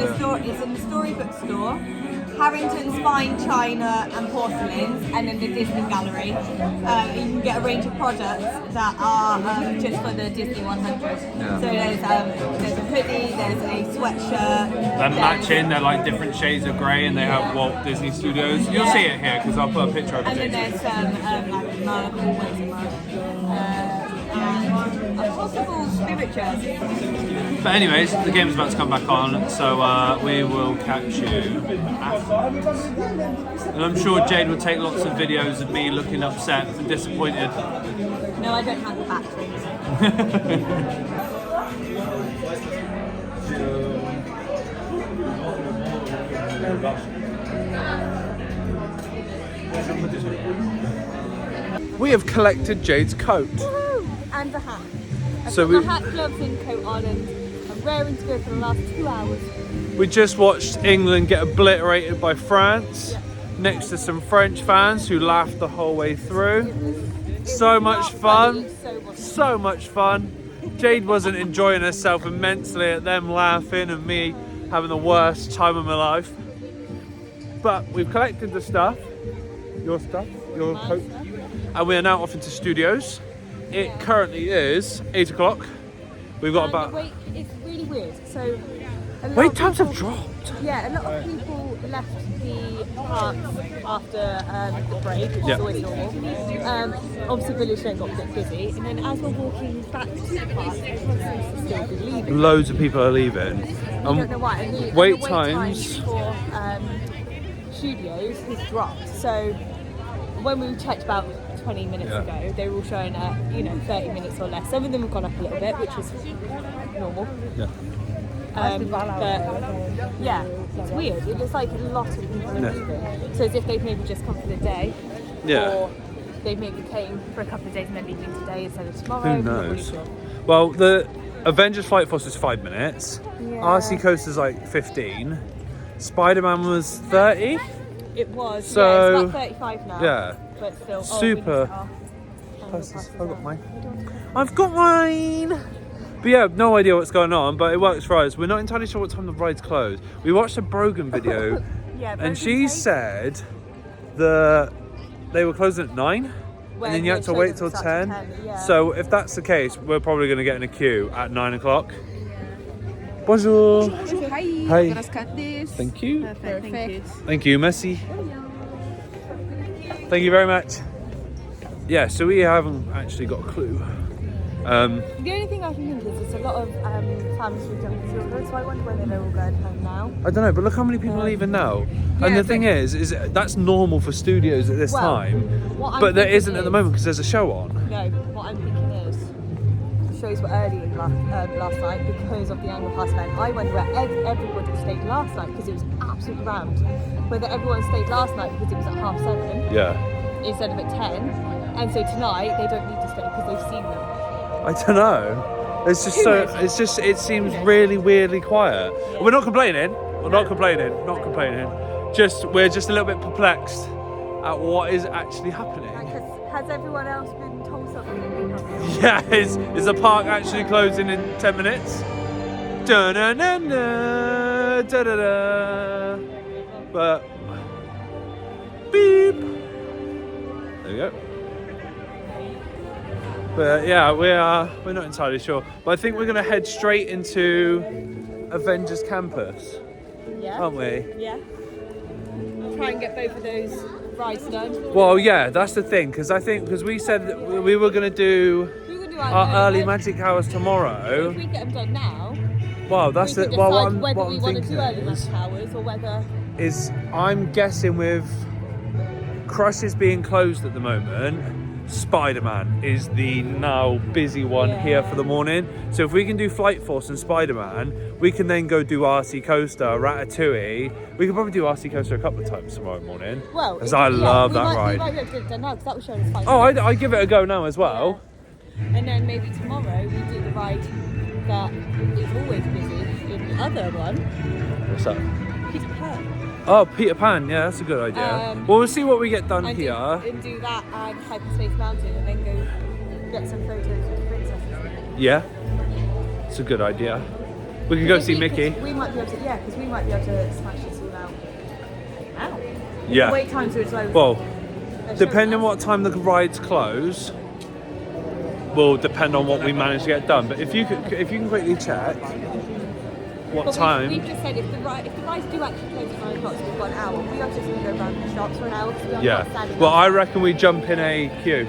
in the Storybook store, Harrington's Fine China and Porcelains, and then the Disney Gallery. You can get a range of products that are just for the Disney 100. So there's a hoodie, there's a sweatshirt. They're matching, they're like different shades of grey, and they have Walt Disney Studios. You'll see it here because I'll put a picture of And it. then there's some like mug, and a possible spirit jersey. But anyways, the game's about to come back on, so we will catch you afterwards. And I'm sure Jade will take lots of videos of me looking upset and disappointed. No, I don't have the batteries. We have collected Jade's coat. Woo! And the hat. I've So got we- my hat, gloves and coat on, and I'm raring to go for the last 2 hours. We just watched England get obliterated by France next to some French fans who laughed the whole way through. So much fun. So much fun. Jade wasn't enjoying herself immensely at them laughing and me having the worst time of my life. But we've collected the stuff, your coat, and we are now off into studios. It currently is 8 o'clock. We've got about... Wait, it's really weird. So, a lot Wait of times have people- dropped. Yeah, a lot of people left the parks after the break, which Yeah. is always normal. Obviously, Village Lane got a bit busy, and then as we're walking back to the park, everyone seems to still be leaving. Loads of people are leaving. I don't know why. And the wait wait times- for studios has dropped. So when we checked about 20 minutes ago, they were all showing 30 minutes or less. Some of them have gone up a little bit, which is normal. Yeah. But yeah, it's weird. It looks like a lot of people are leaving. So as if they've maybe just come for the day, or they maybe came for a couple of days and then leaving today instead of tomorrow. Who I'm not really knows? sure. Well, the Avengers Flight Force was 5 minutes. Yeah. RC Coaster's like 15. Spider-Man was 30. It was. So, yeah, it's about 35 now. yeah. But still. Super. Oh, I've got mine. But yeah, no idea what's going on, but it works for us. We're not entirely sure what time the rides close. We watched a Brogan video, Yeah, and Brogan she Take. said they were closing at 9, and then you had to wait till 10. Yeah. So if that's the case, we're probably going to get in a queue at 9 o'clock. Bonjour. Hi. Hi. Gonna scan this. Thank you. Perfect. Thank you, merci. Thank you very much. Yeah, so we haven't actually got a clue. The only thing I can think is there's a lot of families with young children, so I wonder whether they're all going home now. I don't know, but look how many people are leaving now. Yeah, And the but- thing is that's normal for studios at this Well, time, what I'm but there thinking isn't at the is- moment because there's a show on. No, what I'm thinking is the shows were early last night because of the annual pass event. I wonder where everybody stayed last night because it was absolutely rammed. Whether everyone stayed last night because it was at 7:30 Yeah. instead of at 10, and so tonight they don't need to stay because they've seen them. I don't know. It's just so. It's just. It seems really weirdly quiet. We're not complaining. We're not complaining. Not complaining. We're just a little bit perplexed at what is actually happening. Has everyone else been told something? Yeah. Is the park actually closing in 10 minutes? Da-na-na-na, da-da-da. But beep. There you go. But yeah, we're not entirely sure. But I think we're gonna head straight into Avengers Campus, Yeah. aren't we? Yeah. Try and get both of those rides done. Well, yeah, that's the thing, because we said that we were gonna do We could do our early magic hours If tomorrow. we get them done now, Well, that's we the could well, decide what I'm, whether what we I'm want to thinking do early is, magic hours or whether. I'm guessing with Crush's being closed at the moment, Spider-Man is the now busy one here for the morning. So if we can do Flight Force and Spider-Man, we can then go do RC Coaster, Ratatouille. We could probably do RC Coaster a couple of times tomorrow morning. Well, because I love that We ride. might be able to get it done now because that was showing us 5 Oh, minutes. I give it a go now as well. Yeah. And then maybe tomorrow we do the ride that is always busy in the other one, What's that? Peter Pan. Oh, Peter Pan. Yeah, that's a good idea. Well, we'll see what we get done And here. do that and Hyperspace Mountain and then go get some photos of the princesses. Yeah, it's a good idea. We can go see Mickey. We might be able to, because we might be able to smash this all out. Ow. Yeah. The wait times are slow. Well, depending on what time the rides close, will depend on what we manage to get done. But if you can quickly check what time. We've just said if the rides do actually close at 9 o'clock, so we've got an hour, we are just going to go around the shops for an hour because we are not standing Well, I outside. reckon we jump in a queue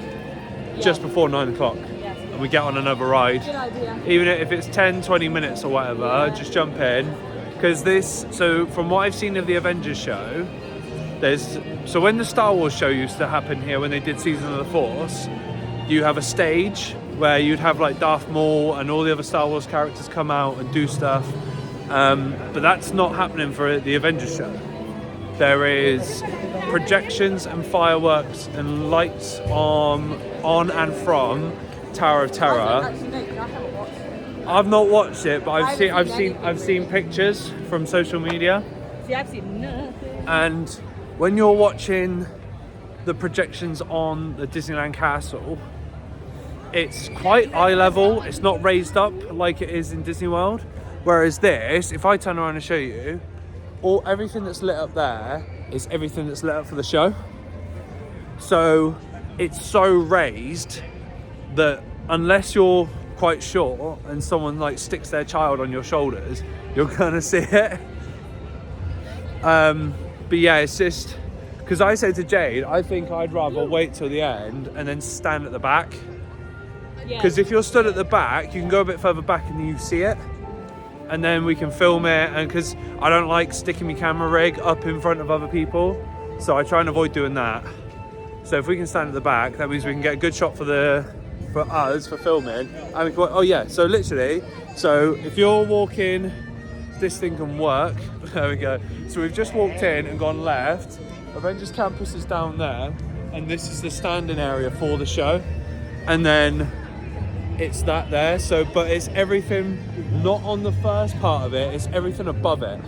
just before 9 o'clock Yes. and we get on another ride. Good idea. Even if it's 10, 20 minutes or whatever, just jump in. Because so from what I've seen of the Avengers show, so when the Star Wars show used to happen here, when they did Season of the Force, you have a stage where you'd have like Darth Maul and all the other Star Wars characters come out and do stuff. But that's not happening for the Avengers show. There is projections and fireworks and lights on and from Tower of Terror. Actually, no, 'cause I haven't watched it. I've not watched it, but I I've haven't seen seen pictures from social media. See, I've seen nothing. And when you're watching the projections on the Disneyland Castle, it's quite eye level. It's not raised up like it is in Disney World. Whereas this, if I turn around and show you, everything that's lit up there is everything that's lit up for the show. So it's so raised that unless you're quite short and someone like sticks their child on your shoulders, you're gonna see it. But yeah, it's just because I said to Jade, I think I'd rather wait till the end and then stand at the back. Because if you're stood at the back, you can go a bit further back and you see it, and then we can film it. And because I don't like sticking my camera rig up in front of other people, so I try and avoid doing that. So if we can stand at the back, that means we can get a good shot for us for filming. And we can, oh yeah, so literally, so if you're walking, this thing can work. There we go. So we've just walked in and gone left. Avengers Campus is down there, and this is the standing area for the show. And then it's that there. So, but it's everything not on the first part of it. It's everything above it,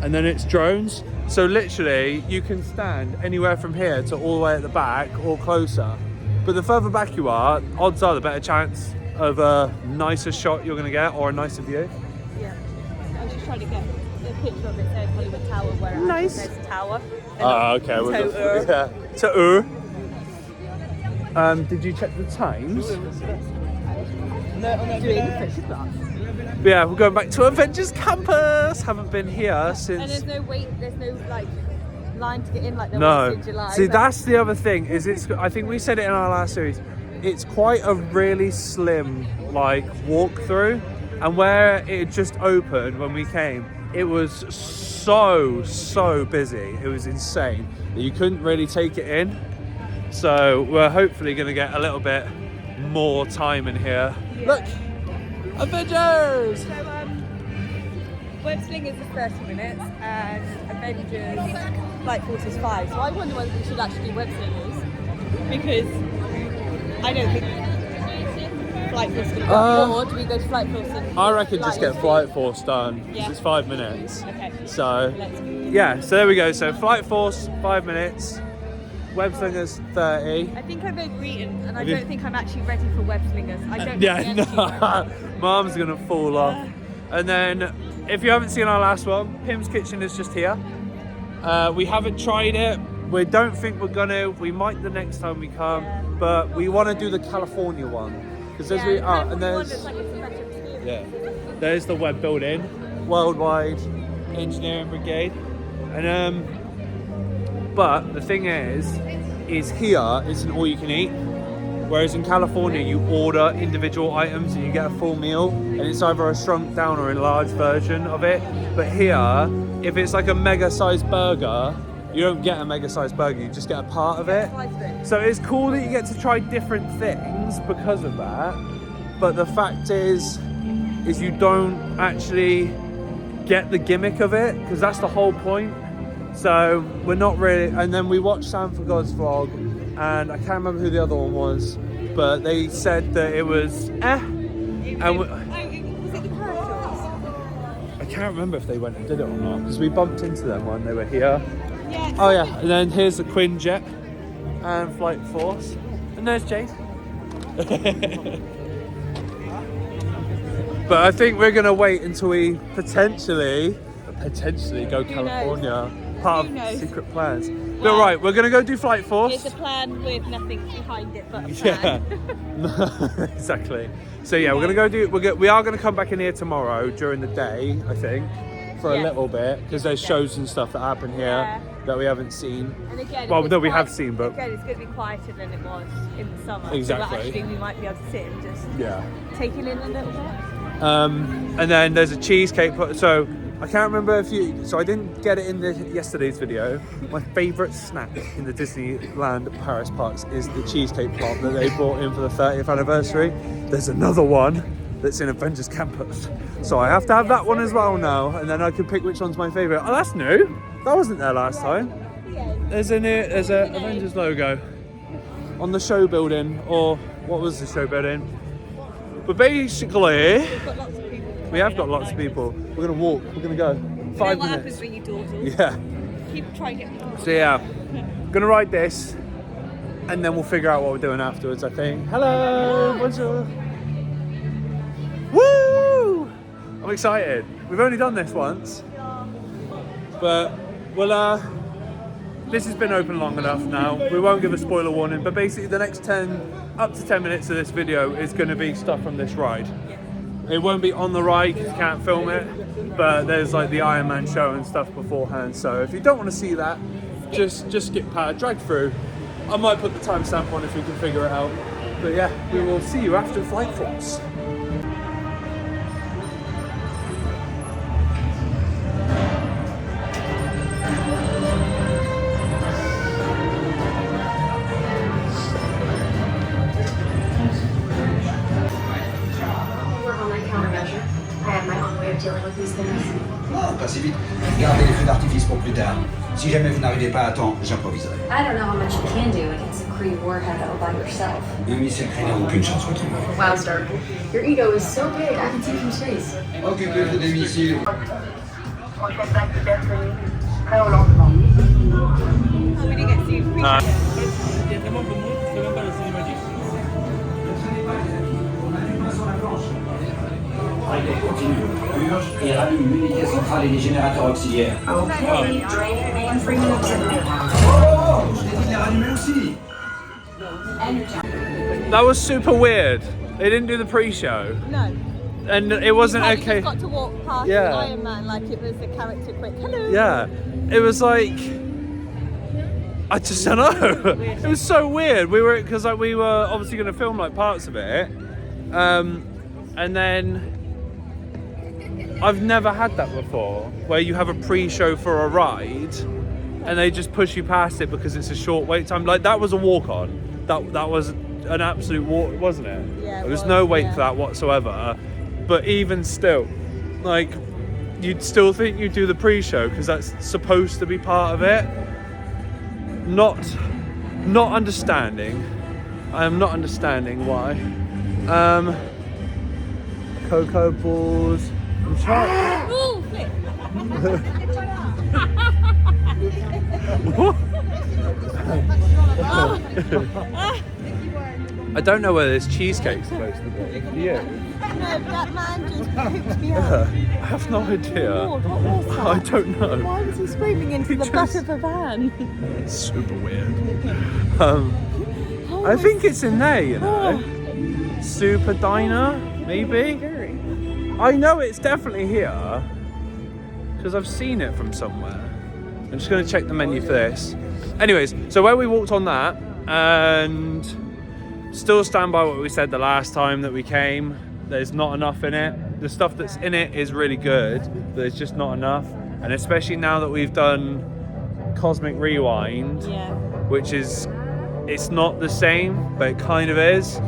and then it's drones. So literally, you can stand anywhere from here to all the way at the back or closer. But the further back you are, odds are the better chance of a nicer shot you're going to get or a nicer view. Yeah. I was just trying to get a picture of it there, Hollywood Tower, where Nice. there's a tower. Ah, okay. Did you check the times? But yeah, we're going back to Avengers Campus. Haven't been here since. And there's no wait, there's no like line to get in like there was in July. See, that's the other thing. Is it's? I think we said it in our last series. It's quite a really slim like walkthrough, and where it just opened when we came, it was so busy. It was insane that you couldn't really take it in. So we're hopefully going to get a little bit more time in here. Yeah. Look, Avengers! So Web Slingers is 30 minutes and Avengers Flight Force is 5. So I wonder whether we should actually do Web Slingers, because I don't think Flight Force is going to go more. Do we go to Flight Force? And I reckon just get Flight Force done, because Yeah. it's 5 minutes. Okay. So, Let's go. yeah, so there we go. So Flight Force, 5 minutes. Web Slingers, 30. I think I've overeaten, and I you- don't think I'm actually ready for Web Slingers. I don't Yeah, have the energy for it. Mum's gonna fall off. And then, if you haven't seen our last one, Pim's Kitchen is just here. We haven't tried it. We don't think we're gonna. We might the next time we come, Yeah. but we want to do the California one because Yeah, and California one there's looks like it's a better experience. there's the web building, Worldwide Engineering Brigade, and but the thing is here it's an all you can eat, whereas in California you order individual items and you get a full meal, and it's either a shrunk down or enlarged version of it. But here, if it's like a mega sized burger, you don't get a mega sized burger, you just get a part of it. So it's cool that you get to try different things because of that, but the fact is you don't actually get the gimmick of it, because that's the whole point. So we're not really. And then we watched Sam for God's vlog, and I can't remember who the other one was, but they said that it was and Was it the commercials? I can't remember if they went and did it or not, because we bumped into them when they were here. Yeah. Oh yeah, and then here's the Quinjet and Flight Force, and there's Jade. But I think we're gonna wait until we potentially go California. Part Who of knows? secret plans. But right, we're gonna go do Flight Force. It's a plan with nothing behind it but a plan. Yeah, exactly. So yeah, we're gonna go do. We are gonna come back in here tomorrow during the day, I think, for a Yeah. little bit, because there's shows and stuff that happen here Yeah. that we haven't seen. And again, Well, it's no, we have quiet- seen, but again, it's going to be quieter than it was in the summer. Exactly. So actually, we might be able to sit and just yeah. take it in a little bit. And then there's a cheesecake. So I can't remember if you. So I didn't get it in yesterday's video. My favourite snack in the Disneyland Paris parks is the cheesecake plot that they brought in for the 30th anniversary. There's another one that's in Avengers Campus, so I have to have that one as well now, and then I can pick which one's my favourite. Oh, that's new. That wasn't there last time. There's an Avengers logo on the show building, or what was the show building? But basically, we have got lots of people. We're gonna walk. We're gonna go. 5 what minutes. happens when you dawdle? Yeah. Keep trying to get. So yeah, gonna ride this, and then we'll figure out what we're doing afterwards. I think. Hello. Bonjour. Woo! I'm excited. We've only done this once, but we'll. This has been open long enough now. We won't give a spoiler warning, but basically the next up to 10 minutes of this video is going to be stuff from this ride. It won't be on the ride because you can't film it, but there's like the Iron Man show and stuff beforehand. So if you don't want to see that, just skip past, drag through. I might put the timestamp on if we can figure it out. But yeah, we will see you after Flight Force. Non, pas si vite. Gardez les feux d'artifice pour plus tard. Si jamais vous n'arrivez pas à temps, j'improviserai. I don't know how much you can do against a Kree warhead all by yourself. Un missile Kree n'a aucune chance contre moi. Wow, Stark. Your ego is so big, I can see from space. Occupez-vous des missiles. Prochaine vague d'hypersonie. Prêt au lancement. Oh, we didn't get to see Continue. Purge et rallume l'unité centrale et les générateurs auxiliaires. Okay, drain main free utility. Oh, je t'ai dit de les rallumer aussi. That was super weird. They didn't do the pre-show, No. and it wasn't You okay. just got to walk past Yeah. Iron Man like it was a character quick. Hello. Yeah, it was like, I just don't know. It was so weird. We were obviously going to film like parts of it, and then I've never had that before, where you have a pre-show for a ride, and they just push you past it because it's a short wait time. Like that was a walk-on. That was an absolute walk, wasn't it? Yeah, there was no wait yeah. for that whatsoever. But even still, like, you'd still think you'd do the pre-show because that's supposed to be part of it. Not understanding. I am not understanding why. Cocoa balls. I'm trying. Ooh, flip. What? I don't know where this cheesecake's supposed to be. Do you? No, but that man just picked me up. I have no idea. Lord, what was that? I don't know. Why was he screaming into the butt of a van? It's super weird. I think it's in there, you know. Super Diner, maybe? I know it's definitely here because I've seen it from somewhere. I'm just going to check the menu for this. Anyways, so where we walked on that, and still stand by what we said the last time that we came. There's not enough in it. The stuff that's in it is really good, but there's just not enough. And especially now that we've done Cosmic Rewind, Yeah. which is, it's not the same, but it kind of is.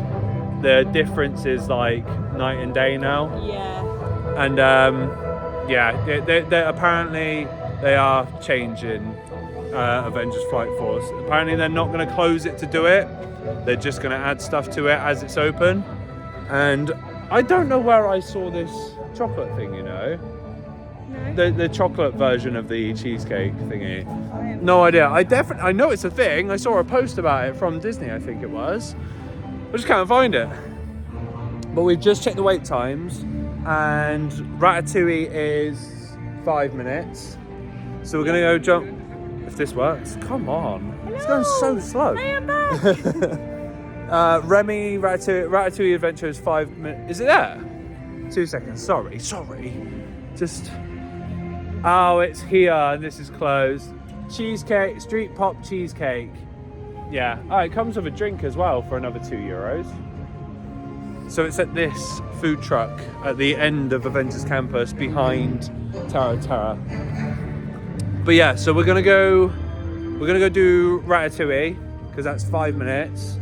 The difference is like night and day now. Yeah. And yeah, they apparently they are changing Avengers Flight Force. Apparently they're not going to close it to do it. They're just going to add stuff to it as it's open. And I don't know where I saw this chocolate thing, you know. No. The chocolate version of the cheesecake thingy. No idea. I know it's a thing. I saw a post about it from Disney, I think it was. I just can't find it. But we've just checked the wait times, and Ratatouille is 5 minutes. So we're gonna go jump. If this works, come on. Hello. It's going so slow. I am back. Remy, Ratatouille Adventure is 5 minutes. Is it there? 2 seconds. Sorry. Just. Oh, it's here, and this is closed. Cheesecake, street pop cheesecake. Yeah. Oh, it comes with a drink as well for another €2. So it's at this food truck at the end of Avengers Campus behind Tara. But yeah, so we're gonna go do Ratatouille because that's 5 minutes,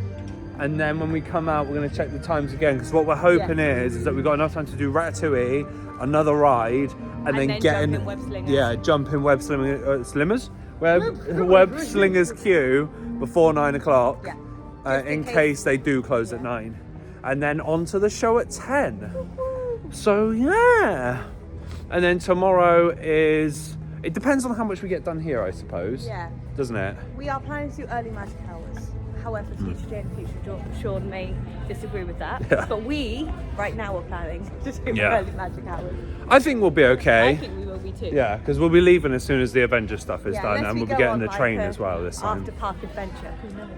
and then when we come out, we're gonna check the times again because what we're hoping is that we've got enough time to do Ratatouille another ride, and then then get jump in. in web slingers. Yeah, jump in web slimmers. Web slingers queue before 9 o'clock. Yeah. In case they do close at 9, and then on to the show at 10. So yeah, and then tomorrow is, it depends on how much we get done here, I suppose. Yeah. Doesn't it? We are planning to do early magic hours. However, future Jane and future Sean may disagree with that. Yeah. But we, right now, are planning to do Yeah. early magic hours. I think we'll be okay. I think we will be too. Yeah, because we'll be leaving as soon as the Avengers stuff is Yeah, done, unless and we we'll be go getting on, the like, train a as well this time. After park adventure. Who knows?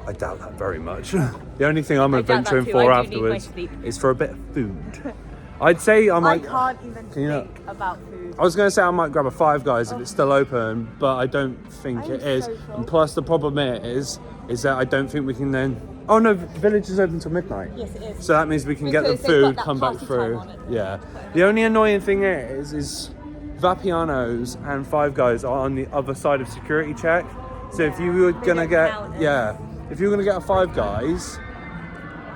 I doubt that very much. The only thing I'm I doubt that adventuring too. for I do need my afterwards sleep. is for a bit of food. I'd say I I might. can't even Can you think about food. I was going to say I might grab a Five Guys if it's still open, but I don't think I'm it is. so full. And plus, the problem is that I don't think we can then. Oh no, Village is open till midnight. Yes, it is. So that means we can get the Because they've got food, that come back party through. time on it. Yeah. The only annoying thing is Vapiano's and Five Guys are on the other side of security check. So if you were They gonna don't get count it. if you were gonna get a Five Guys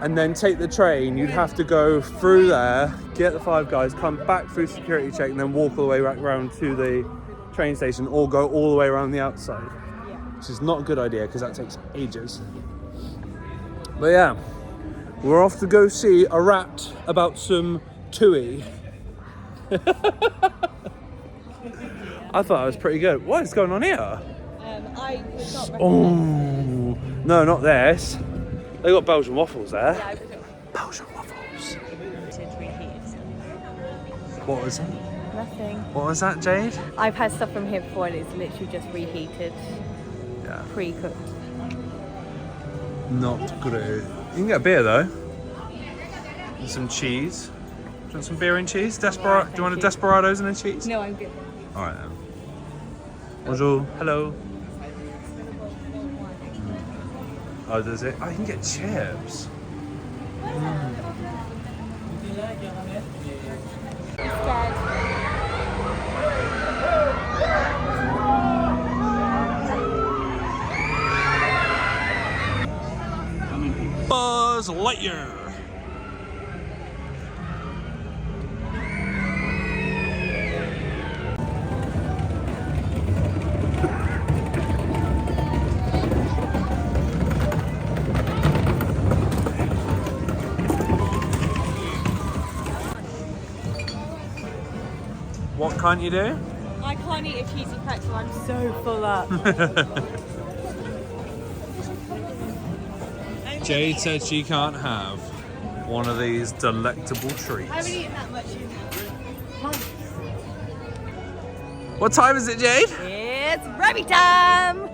and then take the train, you'd have to go through there, get the Five Guys, come back through security check, and then walk all the way back around to the train station, or go all the way around the outside, which is not a good idea because that takes ages. But yeah, we're off to go see a rat about some Tui. I thought it was pretty good. What is going on here? I would not recommend. Oh, no, not this. They got Belgian waffles there. Yeah, I would not. Belgian waffles. Reheated. What was that? Nothing. What was that, Jade? I've had stuff from here before and it's literally just reheated, Yeah. pre-cooked. Not great. You can get a beer though. And some cheese. Do you want some beer and cheese? Do you want a Desperados and a cheese? No, I'm good. Alright then. Bonjour. Hello. Oh, does it? Oh, you can get chips. Buzz Lightyear. What can't you do? I can't eat a cheesy pretzel, I'm so full up. Jade said she can't have one of these delectable treats. I haven't eaten that much in months. What time is it, Jade? It's Rugby time!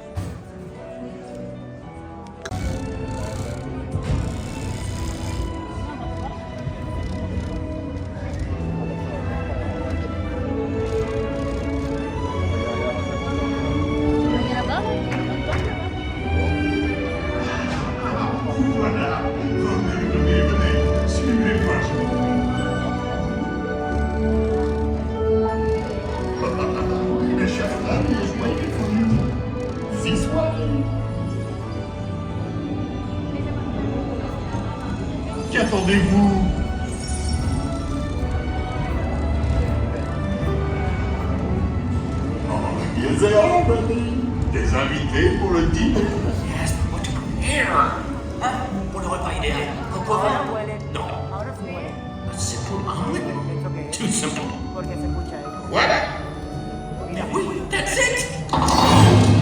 Qu'attendez-vous? Oh, yes, they are ready. Des invités pour le dîner. Yes, what to prepare? Pour le repas idéal. Non. A simple omelet? Too simple. What? Oui, that's it.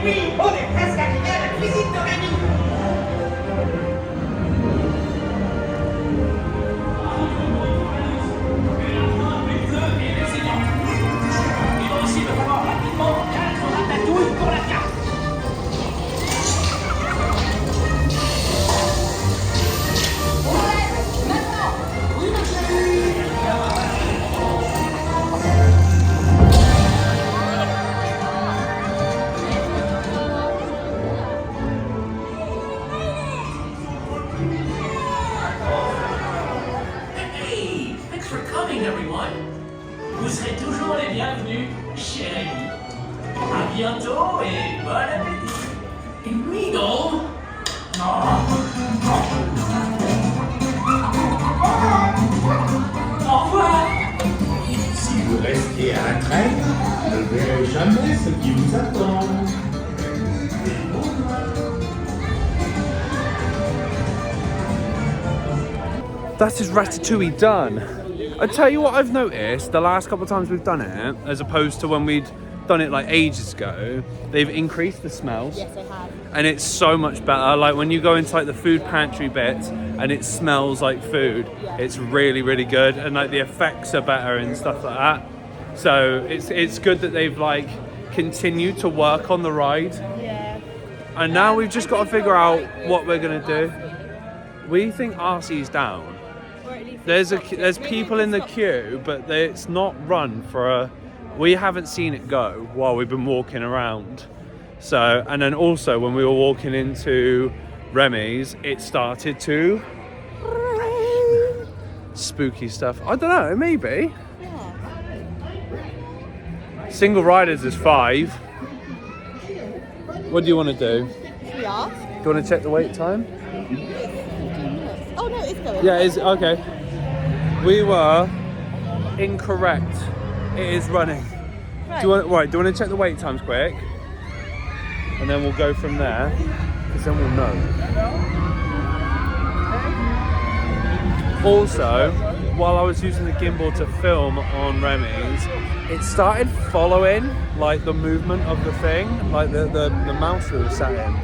Oui, on est presque arrivé à la cuisine de Rémi. Il va aussi me falloir rapidement 4 ratatouilles pour la carte. Hey, thanks for coming, everyone. Vous serez toujours les bienvenus chez Rémi. À bientôt et bon appétit. Et oui, non? Au revoir. Si vous restiez à la traîne, vous ne verrez jamais ce qui vous attend. That is Ratatouille done. I tell you what I've noticed the last couple of times we've done it, as opposed to when we'd done it like ages ago, they've increased the smells. Yes, I have. And it's so much better. Like when you go into like the food pantry bit and it smells like food, Yeah. it's really, really good. And like the effects are better and stuff like that. So it's good that they've like continued to work on the ride. Yeah. And now we've just got to figure out what we're gonna do. We think RC's down. Or at least There's people in the queue, but it's not run for a. We haven't seen it go while we've been walking around. So, and then also when we were walking into Remy's, it started to rain. Spooky stuff. I don't know, maybe. Single riders is 5. What do you want to do? Should we ask? Do you want to check the wait time? Oh no, it's going. Yeah, it's okay. We were incorrect. It is running. Right. Do you want to check the wait times quick? And then we'll go from there, because then we'll know. Also, while I was using the gimbal to film on Remy's, it started following like the movement of the thing, like the mouse we were sat in.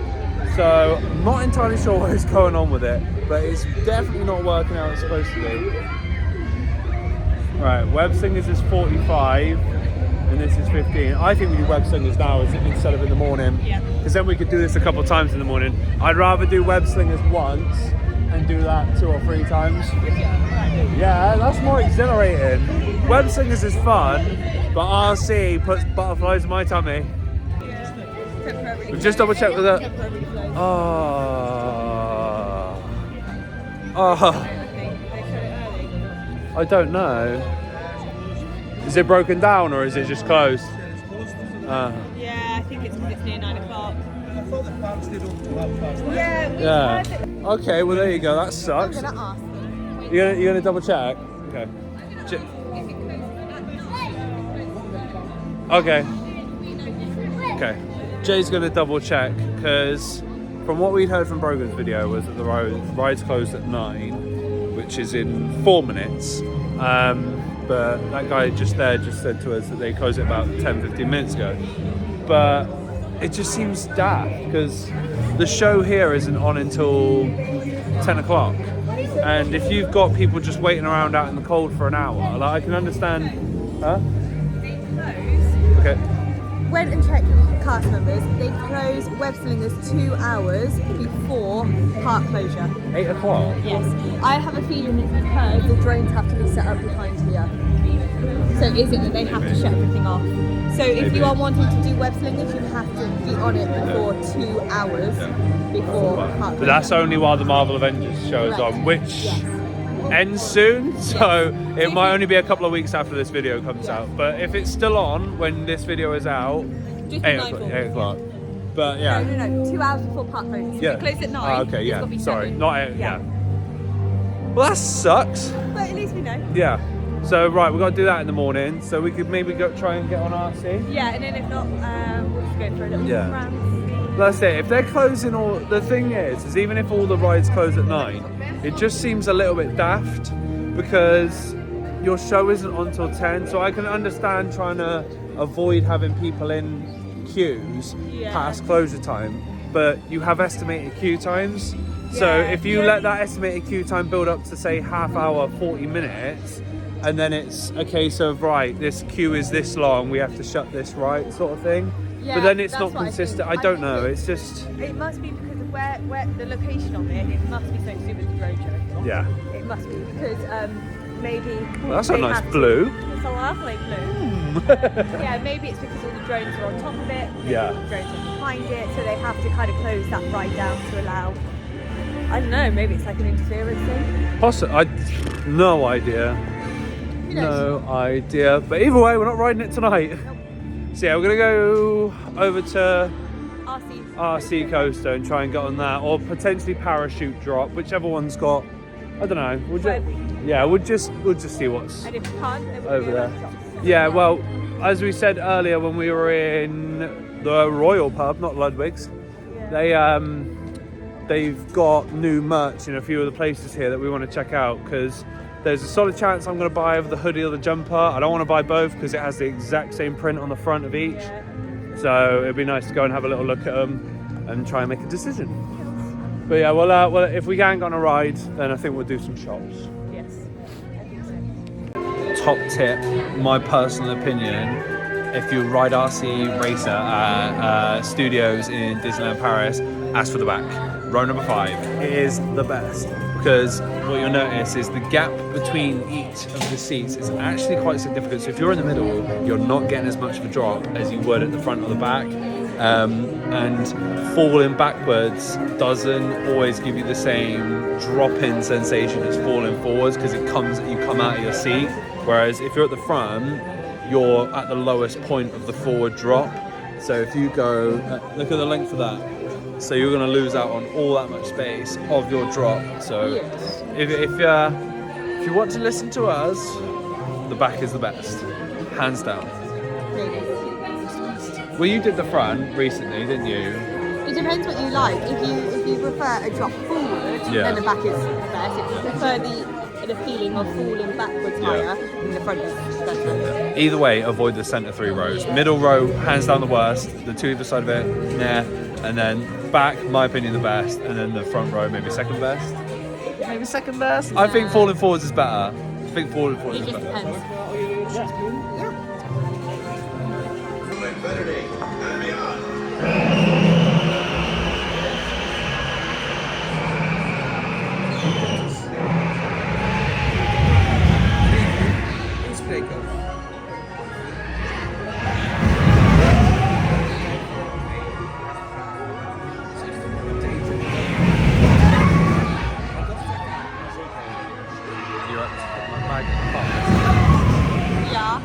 So I'm not entirely sure what is going on with it, but it's definitely not working how it's supposed to be. Right, Web Singers is 45 and this is 15. I think we do Web Slingers now instead of in the morning. Yeah. Because then we could do this a couple of times in the morning. I'd rather do Web Slingers once and do that 2 or 3 times. Yeah, that's more exhilarating. Web Slingers is fun, but RC puts butterflies in my tummy. We've just double checked with that. I don't know. Is it broken down or is it just closed? Yeah, I think it's because it's near 9 o'clock. I thought the plants did up to half past. Yeah. Okay, well there you go. That sucks. I'm gonna ask them. You're gonna double check? Okay. Okay. Jay's gonna double check because from what we'd heard from Brogan's video was that the ride's closed at 9, which is in 4 minutes. but that guy just said to us that they closed it about 10-15 minutes ago. But it just seems daft because the show here isn't on until 10 o'clock. And if you've got people just waiting around out in the cold for an hour, like I can understand. Huh? They close. Okay. Went and checked with cast members. They close Web Slingers 2 hours before park closure. 8 o'clock? Yes. I have a feeling it's because the drones have to be set up behind here. So is it that they have to shut everything off? So if you are wanting to do Web Slingers, you have to be on it before 2 hours before park closure. But that's only while the Marvel Avengers show is Correct. on, which ends soon, so it might only be a couple of weeks after this video comes out. But if it's still on when this video is out, Just 8 mindful. o'clock. 8 o'clock. But yeah. No, 2 hours before park closure. So Yeah. if it closes at 9, Okay, it's yeah. got to be Sorry, 7. not 8. Yeah. Well, that sucks. But at least we know. Yeah. So right, we've got to do that in the morning. So we could maybe go try and get on RC. Yeah, and then if not, we'll just go for a little Yeah. round. That's it. If they're closing all, the thing is even if all the rides close at 9, it just seems a little bit daft because your show isn't on till 10. So I can understand trying to avoid having people in queues past closure time, but you have estimated queue times. So if you let that estimated queue time build up to say half hour, 40 minutes, and then it's a case of right, this queue is this long, we have to shut this right, sort of thing. But then it's not consistent. I don't know. It's just. It must be because of where the location of it. It must be something to do with the drone show. Yeah. It must be because maybe. Well, that's a they nice have to- blue. It's a lovely blue. Yeah, maybe it's because all the drones are on top of it. Maybe Yeah. all the drones are behind it, so they have to kind of close that ride down to allow. I don't know. Maybe it's like an interference thing. No idea. Who knows? No idea. But either way, we're not riding it tonight. So yeah, we're gonna go over to RC Coaster and try and get on that, or potentially parachute drop, whichever one's got. I don't know. We'll just see what's And if you can't, then we'll over do there. another shot. Yeah, well, as we said earlier when we were in the Royal Pub, not Ludwig's, they've got new merch in a few of the places here that we want to check out because there's a solid chance I'm going to buy either the hoodie or the jumper. I don't want to buy both because it has the exact same print on the front of each. So it'd be nice to go and have a little look at them and try and make a decision. But yeah, well, if we can't go on a ride, then I think we'll do some shops. Yes, I think so. Top tip, my personal opinion, if you ride RC Racer at Studios in Disneyland Paris, ask for the back. Row number 5. It is the best because what you'll notice is the gap between each of the seats is actually quite significant. So if you're in the middle, you're not getting as much of a drop as you would at the front or the back. And falling backwards doesn't always give you the same drop-in sensation as falling forwards because you come out of your seat. Whereas if you're at the front, you're at the lowest point of the forward drop. So if you go, look at the length of that. So you're going to lose out on all that much space of your drop. So if you want to listen to us, the back is the best, hands down. Well, you did the front recently, didn't you? It depends what you like. If you prefer a drop forward, then the back is best. If you prefer the feeling of falling backwards higher, then the front is better. Either way, avoid the centre 3 rows. Middle row, hands down the worst. The 2 either side of it, nah. And then back, my opinion, the best. And then the front row, maybe second best. Maybe second best. I think falling forwards is better. I think falling forwards is It just better. depends. You're at my bag. Yeah.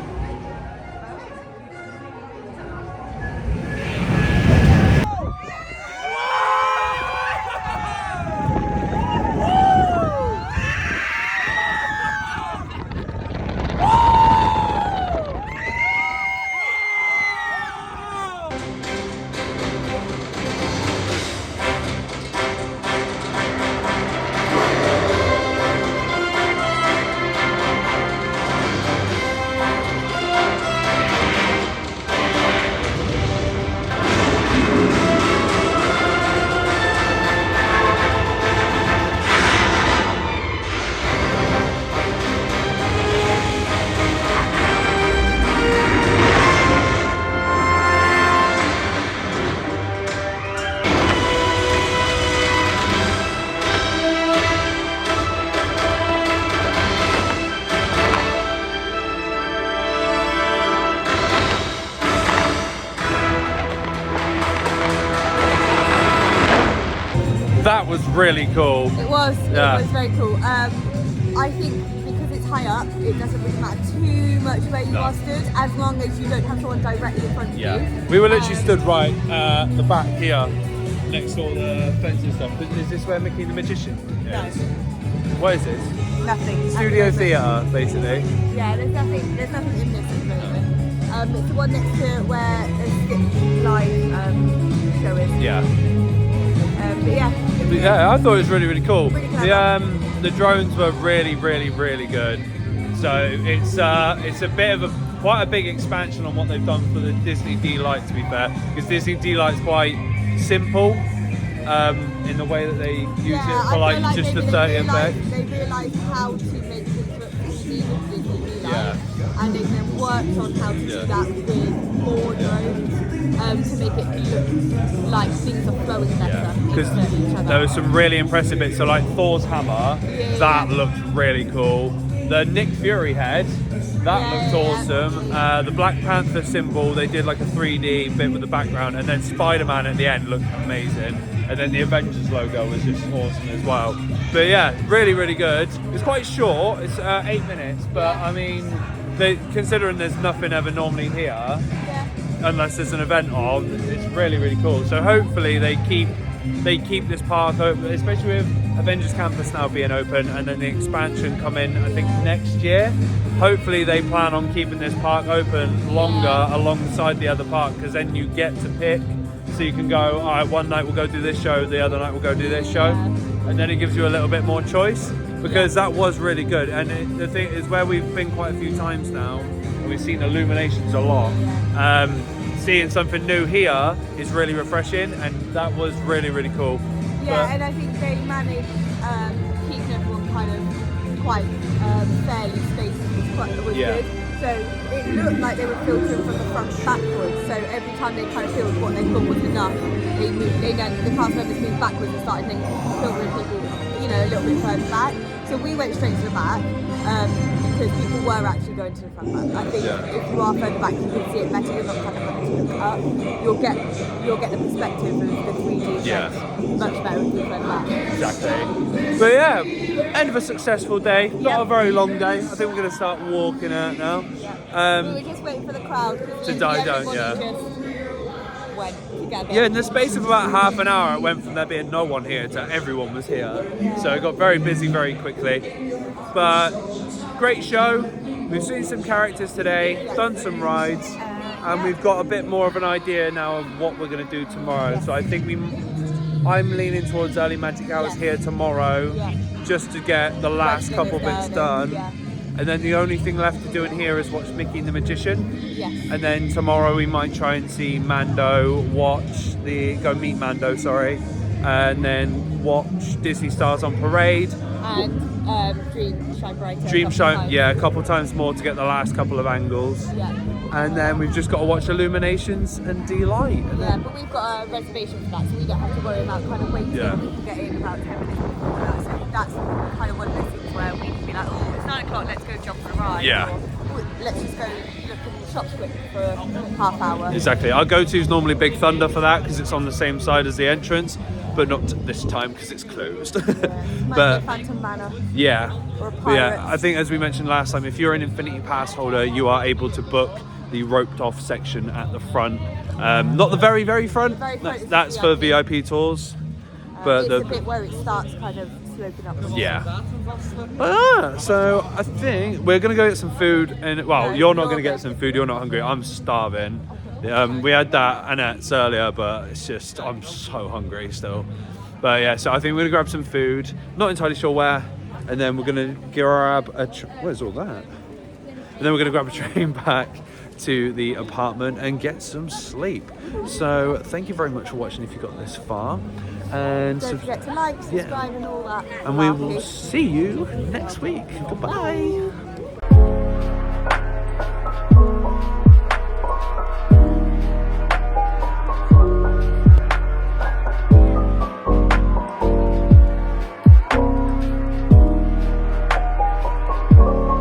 was really cool. It was. Yeah. It was very cool. I think because it's high up, it doesn't really matter too much where you are stood, as long as you don't have someone directly in front of you. We were literally stood right at the back here, next to all the fences and stuff. Is this where Mickey the Magician is? No. What is this? Nothing. Studio theatre, basically. Yeah, there's nothing in this at the moment. It's the one next to where the Stick Live show is. Yeah. But yeah. Yeah, I thought it was really, really cool. Really clever. The drones were really, really, really good. So it's a bit of quite a big expansion on what they've done for the Disney Delight, to be fair, because Disney Delight's quite simple in the way that they use it for like just the 30 effects. They realised how to make things look 3D with Disney Delight, Yeah. and they've then worked on how to do that with more drones to make it look like things are flowing better Because into each other. there was some really impressive bits. So like Thor's hammer, that looked really cool. The Nick Fury head, that looked awesome. The Black Panther symbol, they did like a 3D bit with the background, and then Spider-Man at the end looked amazing. And then the Avengers logo was just awesome as well. But yeah, really, really good. It's quite short, it's 8 minutes, but I mean, considering there's nothing ever normally here, unless there's an event on, it's really, really cool. So hopefully they keep this park open, especially with Avengers Campus now being open, and then the expansion coming, I think, next year. Hopefully they plan on keeping this park open longer alongside the other park, because then you get to pick. So you can go, all right, one night we'll go do this show, the other night we'll go do this show, and then it gives you a little bit more choice, because that was really good. And the thing is, where we've been quite a few times now, and we've seen Illuminations a lot, seeing something new here is really refreshing, and that was really, really cool. Yeah, and I think they managed keeping everyone kind of quite fairly spaced, which was good. So it looked like they were filtering from the front backwards. So every time they kind of filmed what they thought was enough, the cast members moved backwards and started filtering people, a little bit further back. So we went straight to the back because people were actually going to the front back. I think if you are further back, you can see it better. You're not kind of having to look up. You'll get the perspective of the 3D effects much better if you're further back. Exactly. But yeah, end of a successful day. Not a very long day. I think we're going to start walking out now. We were just waiting for the crowd to die down. Just went together. Yeah, in the space of about half an hour, it went from there being no one here to everyone was here. So it got very busy very quickly. But great show. We've seen some characters today, done some rides, and we've got a bit more of an idea now of what we're going to do tomorrow. So I think I'm leaning towards early magic hours here tomorrow, just to get the last couple bits done. And then the only thing left to do in here is watch Mickey and the Magician. And then tomorrow we might try and see Mando, go meet Mando, and then watch Disney Stars on Parade. And Dream Shine Brighter. Dream Shine, a couple times more to get the last couple of angles. And then we've just got to watch Illuminations and Delight. But we've got a reservation for that, so we don't have to worry about kind of waiting for people to get in about 10 minutes before that. So that's kind of one of those things where we can be like, oh, it's 9 o'clock, let's go jump for a ride. Or let's just go look in the shops quick for a half hour. Exactly. Our go-to is normally Big Thunder for that, because it's on the same side as the entrance, but not this time because it's closed. But Phantom Manor. Or a Pirates. I think, as we mentioned last time, if you're an Infinity Pass holder, you are able to book the roped off section at the front. Not the very, very front. That's for VIP tours. But it's the bit where it starts kind of sloping up. So I think we're going to go get some food. And you're not going to get some food. You're not hungry. I'm starving. We had that Annette's earlier, but it's just, I'm so hungry still. But yeah, so I think we're going to grab some food. Not entirely sure where. And then we're going to grab where's all that? And then we're going to grab a train back to the apartment and get some sleep. So thank you very much for watching if you got this far. And don't forget to like, subscribe and all that. And we will see you next week. Goodbye.